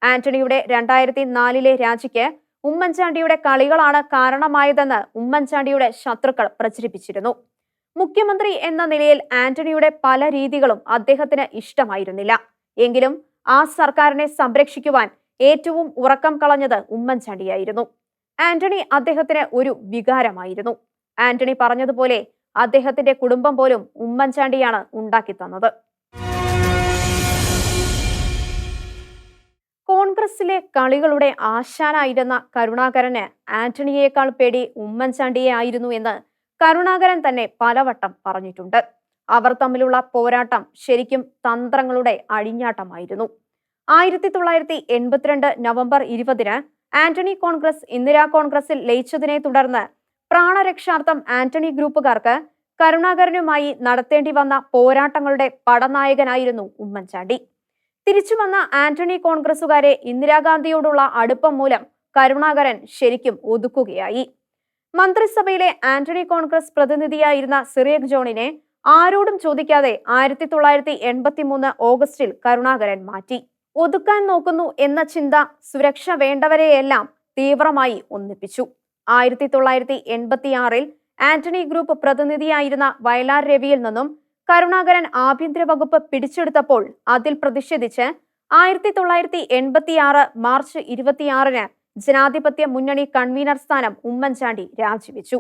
ആന്റണിയുടെ 2004 രാജിക്ക് ഉമ്മൻചാണ്ടിയുടെ കളികളാണ് കാരണമായതെന്ന് ഉമ്മൻചാണ്ടിയുടെ ശത്രുക്കൾ പ്രചരിപ്പിച്ചിരുന്നു. മുഖ്യമന്ത്രി എന്ന നിലയിൽ ആന്റണിയുടെ പല രീതികളും അദ്ദേഹത്തിന് ഇഷ്ടമായിരുന്നില്ല. എങ്കിലും ആ സർക്കാരിനെ സംരക്ഷിക്കുവാൻ ഏറ്റവും ഉറക്കം കളഞ്ഞത് ഉമ്മൻചാണ്ടിയായിരുന്നു. ആന്റണി അദ്ദേഹത്തിന് ഒരു വികാരമായിരുന്നു. ആന്റണി പറഞ്ഞതുപോലെ അദ്ദേഹത്തിന്റെ കുടുംബം പോലും ഉമ്മൻചാണ്ടിയാണ് ഉണ്ടാക്കി തന്നത്. കോൺഗ്രസിലെ കളികളുടെ ആശാനായിരുന്ന കരുണാകരന് ആന്റണിയേക്കാൾ പേടി ഉമ്മൻചാണ്ടിയെ ആയിരുന്നു എന്ന് കരുണാകരൻ തന്നെ പലവട്ടം പറഞ്ഞിട്ടുണ്ട്. അവർ തമ്മിലുള്ള പോരാട്ടം ശരിക്കും തന്ത്രങ്ങളുടെ അഴിഞ്ഞാട്ടമായിരുന്നു. 1982 നവംബർ 20 ആന്റണി കോൺഗ്രസ് ഇന്ദിരാ കോൺഗ്രസിൽ ലയിച്ചതിനെ തുടർന്ന് പ്രാണരക്ഷാർത്ഥം ആന്റണി ഗ്രൂപ്പുകാർക്ക് കരുണാകരനുമായി നടത്തേണ്ടി വന്ന പോരാട്ടങ്ങളുടെ പടനായകനായിരുന്നു ഉമ്മൻചാണ്ടി. തിരിച്ചു വന്ന ആന്റണി കോൺഗ്രസുകാരെ ഇന്ദിരാഗാന്ധിയോടുള്ള അടുപ്പം മൂലം കരുണാകരൻ ശരിക്കും ഒതുക്കുകയായി. മന്ത്രിസഭയിലെ ആന്റണി കോൺഗ്രസ് പ്രതിനിധിയായിരുന്ന സിറിയക് ജോണിനെ ആരോടും ചോദിക്കാതെ 1983 ഓഗസ്റ്റിൽ കരുണാകരൻ മാറ്റി. ഒതുക്കാൻ നോക്കുന്നു എന്ന ചിന്ത സുരക്ഷ വേണ്ടവരെയെല്ലാം തീവ്രമായി ഒന്നിപ്പിച്ചു. 1986 ആന്റണി ഗ്രൂപ്പ് പ്രതിനിധിയായിരുന്ന വയലാർ രവിയിൽ നിന്നും കരുണാകരൻ ആഭ്യന്തര വകുപ്പ് പിടിച്ചെടുത്തപ്പോൾ അതിൽ പ്രതിഷേധിച്ച് 1986 മാർച്ച് 26 ജനാധിപത്യ മുന്നണി കൺവീനർ സ്ഥാനം ഉമ്മൻചാണ്ടി രാജിവെച്ചു.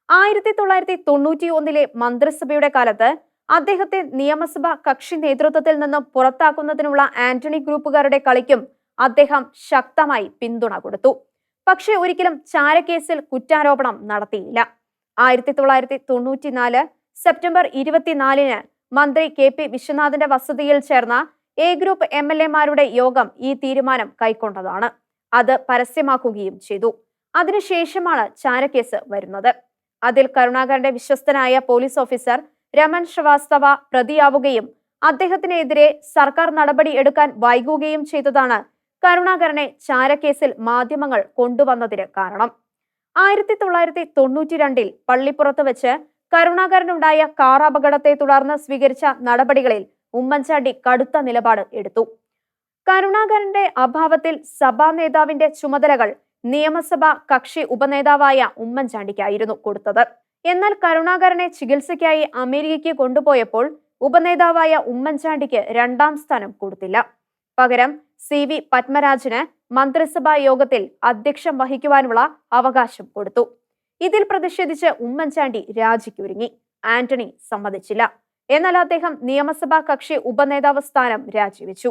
1991 മന്ത്രിസഭയുടെ കാലത്ത് അദ്ദേഹത്തെ നിയമസഭാ കക്ഷി നേതൃത്വത്തിൽ നിന്നും പുറത്താക്കുന്നതിനുള്ള ആന്റണി ഗ്രൂപ്പുകാരുടെ കളിക്കും അദ്ദേഹം ശക്തമായി പിന്തുണ കൊടുത്തു. പക്ഷേ ഒരിക്കലും ചാരക്കേസിൽ കുറ്റാരോപണം നടത്തിയില്ല. 1994 സെപ്റ്റംബർ 24 മന്ത്രി KP വിശ്വനാഥിന്റെ വസതിയിൽ ചേർന്ന A ഗ്രൂപ്പ് MLA-മാരുടെ യോഗം ഈ തീരുമാനം കൈക്കൊണ്ടതാണ്. അത് പരസ്യമാക്കുകയും ചെയ്തു. അതിനുശേഷമാണ് ചാരക്കേസ് വരുന്നത്. അതിൽ കരുണാകരന്റെ വിശ്വസ്തനായ പോലീസ് ഓഫീസർ രമൺ ശ്രീവാസ്തവ പ്രതിയാവുകയും അദ്ദേഹത്തിനെതിരെ സർക്കാർ നടപടി എടുക്കാൻ വൈകുകയും ചെയ്തതാണ് കരുണാകരനെ ചാരക്കേസിൽ മാധ്യമങ്ങൾ കൊണ്ടുവന്നതിന് കാരണം. 1992 പള്ളിപ്പുറത്ത് വെച്ച് കരുണാകരനുണ്ടായ കാർ അപകടത്തെ തുടർന്ന് സ്വീകരിച്ച നടപടികളിൽ ഉമ്മൻചാണ്ടി കടുത്ത നിലപാട് എടുത്തു. കരുണാകരന്റെ അഭാവത്തിൽ സഭാ നേതാവിന്റെ ചുമതലകൾ നിയമസഭാ കക്ഷി ഉപനേതാവായ ഉമ്മൻചാണ്ടിക്കായിരുന്നു കൊടുത്തത്. എന്നാൽ കരുണാകരനെ ചികിത്സയ്ക്കായി അമേരിക്കയ്ക്ക് കൊണ്ടുപോയപ്പോൾ ഉപനേതാവായ ഉമ്മൻചാണ്ടിക്ക് 2ാം സ്ഥാനം കൊടുത്തില്ല. പകരം CV പത്മരാജന് മന്ത്രിസഭാ യോഗത്തിൽ അധ്യക്ഷം വഹിക്കുവാനുള്ള അവകാശം കൊടുത്തു. ഇതിൽ പ്രതിഷേധിച്ച് ഉമ്മൻചാണ്ടി രാജിക്കൊരുങ്ങി. ആന്റണി സമ്മതിച്ചില്ല. എന്നാൽ അദ്ദേഹം നിയമസഭാ കക്ഷി ഉപനേതാവ് സ്ഥാനം രാജിവെച്ചു.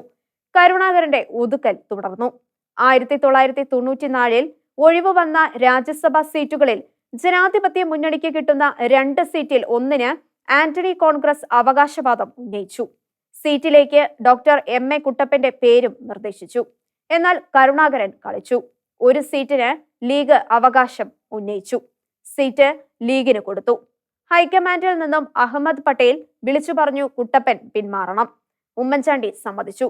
കരുണാകരന്റെ ഒതുക്കൽ തുടർന്നു. 1994 ഒഴിവ് വന്ന രാജ്യസഭാ സീറ്റുകളിൽ ജനാധിപത്യ മുന്നണിക്ക് കിട്ടുന്ന 2 സീറ്റിൽ 1-ന് ആന്റണി കോൺഗ്രസ് അവകാശവാദം ഉന്നയിച്ചു. സീറ്റിലേക്ക് ഡോക്ടർ എം.എ. കുട്ടപ്പന്റെ പേരും നിർദ്ദേശിച്ചു. എന്നാൽ കരുണാകരൻ കളിച്ചു. ഒരു സീറ്റിന് ലീഗ് അവകാശം ഉന്നയിച്ചു. സീറ്റ് ലീഗിന് കൊടുത്തു. ഹൈക്കമാൻഡിൽ നിന്നും അഹമ്മദ് പട്ടേൽ വിളിച്ചു പറഞ്ഞു കുട്ടപ്പൻ പിന്മാറണം. ഉമ്മൻചാണ്ടി സമ്മതിച്ചു.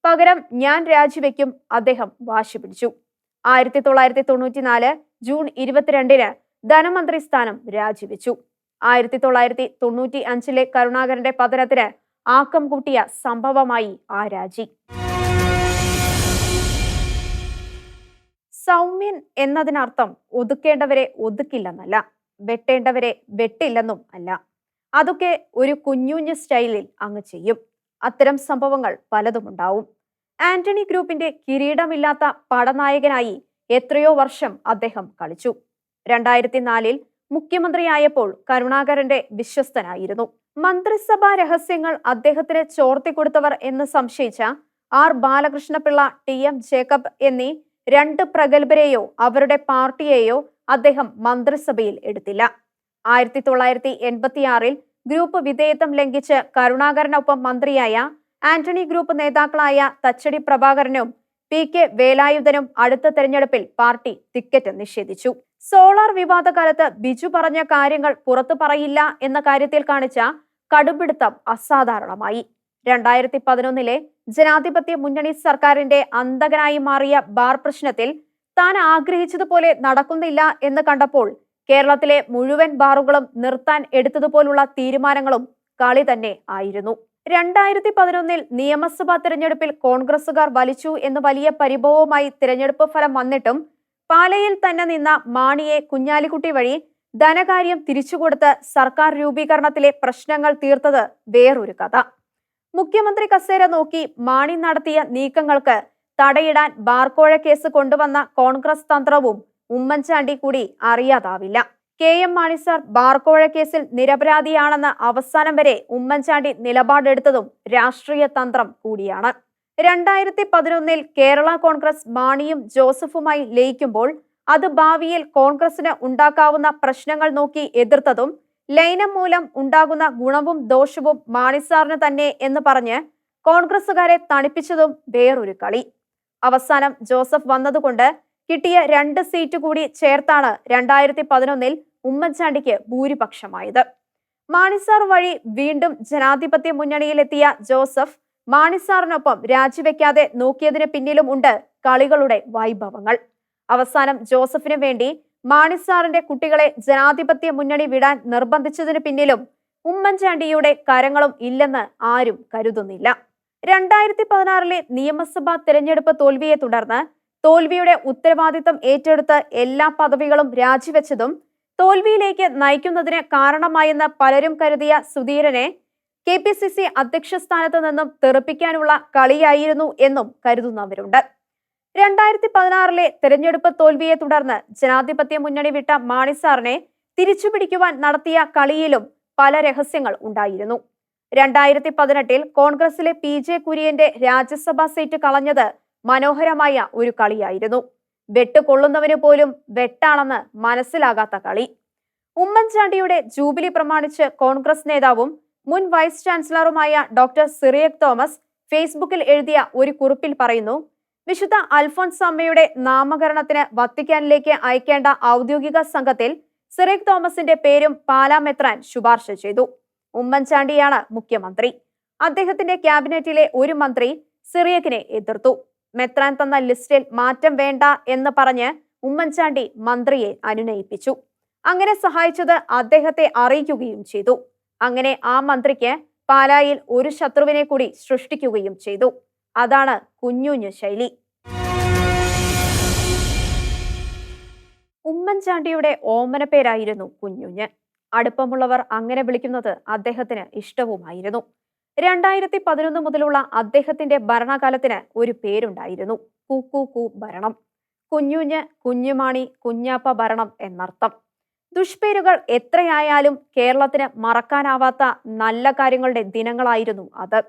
പകരം ഞാൻ രാജിവെക്കും, അദ്ദേഹം വാശി പിടിച്ചു. 1994 ജൂൺ 22 ധനമന്ത്രി സ്ഥാനം രാജിവെച്ചു. 1995 കരുണാകരന്റെ പതനത്തിന് ആക്കം കൂട്ടിയ സംഭവമായി ആ രാജി. സൗമ്യൻ എന്നതിനർത്ഥം ഒതുക്കേണ്ടവരെ ഒതുക്കില്ലെന്നല്ല, വെട്ടേണ്ടവരെ വെട്ടില്ലെന്നും അല്ല. അതൊക്കെ ഒരു കുഞ്ഞുഞ്ഞ് സ്റ്റൈലിൽ അങ്ങ് ചെയ്യും. അത്തരം സംഭവങ്ങൾ പലതുമുണ്ടാവും. ആന്റണി ഗ്രൂപ്പിന്റെ കിരീടമില്ലാത്ത പടനായകനായി എത്രയോ വർഷം അദ്ദേഹം കളിച്ചു. 2004 മുഖ്യമന്ത്രിയായപ്പോൾ കരുണാകരന്റെ വിശ്വസ്തനായിരുന്നു. മന്ത്രിസഭാ രഹസ്യങ്ങൾ അദ്ദേഹത്തിന് ചോർത്തിക്കൊടുത്തവർ എന്ന് സംശയിച്ച ആർ ബാലകൃഷ്ണപിള്ള, ടി.എം. ജേക്കബ് എന്നീ 2 പ്രഗത്ഭരെയോ അവരുടെ പാർട്ടിയെയോ അദ്ദേഹം മന്ത്രിസഭയിൽ എടുത്തില്ല. 1986 ഗ്രൂപ്പ് വിധേയത്വം ലംഘിച്ച് കരുണാകരനൊപ്പം മന്ത്രിയായ ആന്റണി ഗ്രൂപ്പ് നേതാക്കളായ തച്ചടി പ്രഭാകരനും പി.കെ. വേലായുധനും അടുത്ത തെരഞ്ഞെടുപ്പിൽ പാർട്ടി ടിക്കറ്റ് നിഷേധിച്ചു. സോളാർ വിവാദകാലത്ത് ബിജു പറഞ്ഞ കാര്യങ്ങൾ പുറത്തു പറയില്ല എന്ന കാര്യത്തിൽ കാണിച്ച കടുപിടുത്തം അസാധാരണമായി. 2011 ജനാധിപത്യ മുന്നണി സർക്കാരിന്റെ അന്തകനായി മാറിയ ബാർ പ്രശ്നത്തിൽ താൻ ആഗ്രഹിച്ചതുപോലെ നടക്കുന്നില്ല എന്ന് കണ്ടപ്പോൾ കേരളത്തിലെ മുഴുവൻ ബാറുകളും നിർത്താൻ എടുത്തതുപോലുള്ള തീരുമാനങ്ങളും കളി തന്നെ ആയിരുന്നു. 2011 നിയമസഭാ തെരഞ്ഞെടുപ്പിൽ കോൺഗ്രസുകാർ വലിച്ചു എന്ന് വലിയ പരിഭവവുമായി തിരഞ്ഞെടുപ്പ് ഫലം വന്നിട്ടും പാലയിൽ തന്നെ നിന്ന മാണിയെ കുഞ്ഞാലിക്കുട്ടി വഴി ധനകാര്യം തിരിച്ചുകൊടുത്ത് സർക്കാർ രൂപീകരണത്തിലെ പ്രശ്നങ്ങൾ തീർത്തത് വേറൊരു കഥ. മുഖ്യമന്ത്രി കസേര നോക്കി മാണി നടത്തിയ നീക്കങ്ങൾക്ക് തടയിടാൻ ബാർക്കോഴ കേസ് കൊണ്ടുവന്ന കോൺഗ്രസ് തന്ത്രവും ഉമ്മൻചാണ്ടി കൂടി അറിയാതാവില്ല. കെ.എം. മാണി സാർ ബാർക്കോഴ കേസിൽ നിരപരാധിയാണെന്ന് അവസാനം വരെ ഉമ്മൻചാണ്ടി നിലപാടെടുത്തതും രാഷ്ട്രീയ തന്ത്രം കൂടിയാണ്. 2011 കേരള കോൺഗ്രസ് മാണിയും ജോസഫുമായി ലയിക്കുമ്പോൾ അത് ഭാവിയിൽ കോൺഗ്രസിന് ഉണ്ടാക്കാവുന്ന പ്രശ്നങ്ങൾ നോക്കി എതിർത്തതും ലയനം മൂലം ഉണ്ടാകുന്ന ഗുണവും ദോഷവും മാണിസാറിന് തന്നെ എന്ന് പറഞ്ഞ് കോൺഗ്രസുകാരെ തണുപ്പിച്ചതും വേറൊരു കളി. അവസാനം ജോസഫ് വന്നതുകൊണ്ട് കിട്ടിയ 2 സീറ്റ് കൂടി ചേർത്താണ് 2011 ഉമ്മൻചാണ്ടിക്ക് ഭൂരിപക്ഷമായത്. മാണിസാർ വഴി വീണ്ടും ജനാധിപത്യ മുന്നണിയിലെത്തിയ ജോസഫ് മാണിസാറിനൊപ്പം രാജിവെക്കാതെ നോക്കിയതിന് പിന്നിലും ഉണ്ട് കളികളുടെ വൈഭവങ്ങൾ. അവസാനം ജോസഫിന് വേണ്ടി മാണിസാറിന്റെ കുട്ടികളെ ജനാധിപത്യ മുന്നണി വിടാൻ നിർബന്ധിച്ചതിന് പിന്നിലും ഉമ്മൻചാണ്ടിയുടെ കരങ്ങളും ഇല്ലെന്ന് ആരും കരുതുന്നില്ല. 2016 നിയമസഭാ തെരഞ്ഞെടുപ്പ് തോൽവിയെ തുടർന്ന് തോൽവിയുടെ ഉത്തരവാദിത്തം ഏറ്റെടുത്ത് എല്ലാ പദവികളും രാജിവെച്ചതും തോൽവിയിലേക്ക് നയിക്കുന്നതിന് കാരണമായെന്ന് പലരും കരുതിയ സുധീരനെ KPCC അധ്യക്ഷ സ്ഥാനത്ത് നിന്നും തെറിപ്പിക്കാനുള്ള കളിയായിരുന്നു എന്നും കരുതുന്നവരുണ്ട്. 2016 തെരഞ്ഞെടുപ്പ് തോൽവിയെ തുടർന്ന് ജനാധിപത്യ മുന്നണി വിട്ട മാണിസാറിനെ തിരിച്ചുപിടിക്കുവാൻ നടത്തിയ കളിയിലും പല രഹസ്യങ്ങൾ ഉണ്ടായിരുന്നു. 2018 കോൺഗ്രസിലെ PJ കുര്യന്റെ രാജ്യസഭാ സീറ്റ് കളഞ്ഞത് മനോഹരമായ ഒരു കളിയായിരുന്നു. വെട്ടുകൊള്ളുന്നവന് പോലും വെട്ടാണെന്ന് മനസ്സിലാകാത്ത കളി. ഉമ്മൻചാണ്ടിയുടെ ജൂബിലി പ്രമാണിച്ച് കോൺഗ്രസ് നേതാവും മുൻ വൈസ് ചാൻസലറുമായ ഡോക്ടർ സിറിയക് തോമസ് ഫേസ്ബുക്കിൽ എഴുതിയ ഒരു കുറിപ്പിൽ പറയുന്നു, വിശുദ്ധ അൽഫോൻസാമ്മയുടെ നാമകരണത്തിന് വത്തിക്കാനിലേക്ക് അയക്കേണ്ട ഔദ്യോഗിക സംഘത്തിൽ സിറിയക് തോമസിന്റെ പേരും പാലാ മെത്രാൻ ശുപാർശ ചെയ്തു. ഉമ്മൻചാണ്ടിയാണ് മുഖ്യമന്ത്രി. അദ്ദേഹത്തിന്റെ ക്യാബിനറ്റിലെ ഒരു മന്ത്രി സിറിയക്കിനെ എതിർത്തു. മെത്രാൻ തന്ന ലിസ്റ്റിൽ മാറ്റം വേണ്ട എന്ന് പറഞ്ഞ് ഉമ്മൻചാണ്ടി മന്ത്രിയെ അനുനയിപ്പിച്ചു. അങ്ങനെ സഹായിച്ചത് അദ്ദേഹത്തെ അറിയിക്കുകയും ചെയ്തു. അങ്ങനെ ആ മന്ത്രിക്ക് പാലായിൽ ഒരു ശത്രുവിനെ കൂടി സൃഷ്ടിക്കുകയും ചെയ്തു. അതാണ് കുഞ്ഞുഞ്ഞു ശൈലി. ഉമ്മൻചാണ്ടിയുടെ ഓമന പേരായിരുന്നു കുഞ്ഞുഞ്ഞ്. അടുപ്പമുള്ളവർ അങ്ങനെ വിളിക്കുന്നത് അദ്ദേഹത്തിന് ഇഷ്ടവുമായിരുന്നു. 2011 മുതലുള്ള അദ്ദേഹത്തിന്റെ ഭരണകാലത്തിന് ഒരു പേരുണ്ടായിരുന്നു, കൂക്കൂ ഭരണം. കുഞ്ഞുഞ്ഞ്, കുഞ്ഞുമാണി, കുഞ്ഞാപ്പ ഭരണം എന്നർത്ഥം. ദുഷ്പേരുകൾ എത്രയായാലും കേരളത്തിന് മറക്കാനാവാത്ത നല്ല കാര്യങ്ങളുടെ ദിനങ്ങളായിരുന്നു അത്.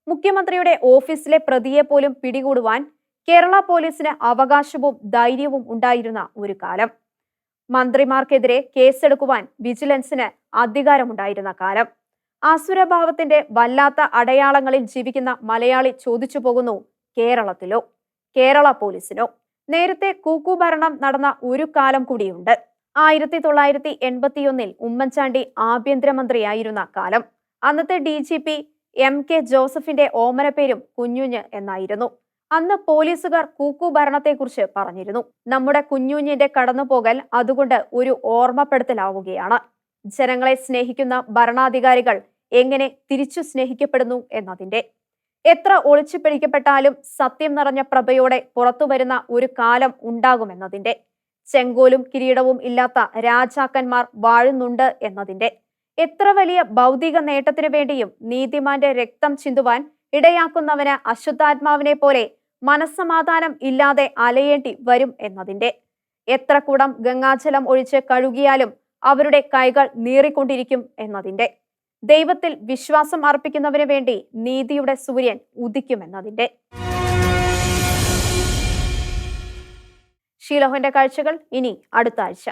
മുഖ്യമന്ത്രിയുടെ ഓഫീസിലെ പ്രതിയെ പോലും പിടികൂടുവാൻ കേരള പോലീസിന് അവകാശവും ധൈര്യവും ഉണ്ടായിരുന്ന ഒരു കാലം. മന്ത്രിമാർക്കെതിരെ കേസെടുക്കുവാൻ വിജിലൻസിന് അധികാരമുണ്ടായിരുന്ന കാലം. ആസുരഭാവത്തിന്റെ വല്ലാത്ത അടയാളങ്ങളിൽ ജീവിക്കുന്ന മലയാളി ചോദിച്ചു പോകുന്നു, കേരളത്തിലോ, കേരള പോലീസിനോ? നേരത്തെ കൂക്കു ഭരണം നടന്ന ഒരു കാലം കൂടിയുണ്ട്. 1981 ഉമ്മൻചാണ്ടി ആഭ്യന്തരമന്ത്രിയായിരുന്ന കാലം. അന്നത്തെ DGP MK ജോസഫിന്റെ ഓമനപ്പേരും കുഞ്ഞുഞ്ഞ് എന്നായിരുന്നു. അന്ന് പോലീസുകാർ കൂക്കു ഭരണത്തെക്കുറിച്ച് പറഞ്ഞിരുന്നു. നമ്മുടെ കുഞ്ഞുഞ്ഞിന്റെ കടന്നുപോകൽ അതുകൊണ്ട് ഒരു ഓർമ്മപ്പെടുത്തലാവുകയാണ്. ജനങ്ങളെ സ്നേഹിക്കുന്ന ഭരണാധികാരികൾ എങ്ങനെ തിരിച്ചു സ്നേഹിക്കപ്പെടുന്നു എന്നതിന്റെ. എത്ര ഒളിച്ചു പിടിക്കപ്പെട്ടാലും സത്യം നിറഞ്ഞ പ്രഭയോടെ പുറത്തുവരുന്ന ഒരു കാലം ഉണ്ടാകുമെന്നതിന്റെ. ചെങ്കോലും കിരീടവും ഇല്ലാത്ത രാജാക്കന്മാർ വാഴുന്നുണ്ട് എന്നതിന്റെ. എത്ര വലിയ ഭൗതിക നേട്ടത്തിനു വേണ്ടിയും നീതിമാന്റെ രക്തം ചിന്തുവാൻ ഇടയാക്കുന്നവന് അശുദ്ധാത്മാവിനെ പോലെ മനസ്സമാധാനം ഇല്ലാതെ അലയേണ്ടി വരും എന്നതിന്റെ. എത്ര കുടം ഗംഗാജലം ഒഴിച്ച് കഴുകിയാലും അവരുടെ കൈകൾ നീറിക്കൊണ്ടിരിക്കും എന്നതിന്റെ. ദൈവത്തിൽ വിശ്വാസം അർപ്പിക്കുന്നവന് വേണ്ടി നീതിയുടെ സൂര്യൻ ഉദിക്കുമെന്നതിന്റെ. ഷീലോഹന്റെ കാഴ്ചകൾ ഇനി അടുത്ത ആഴ്ച.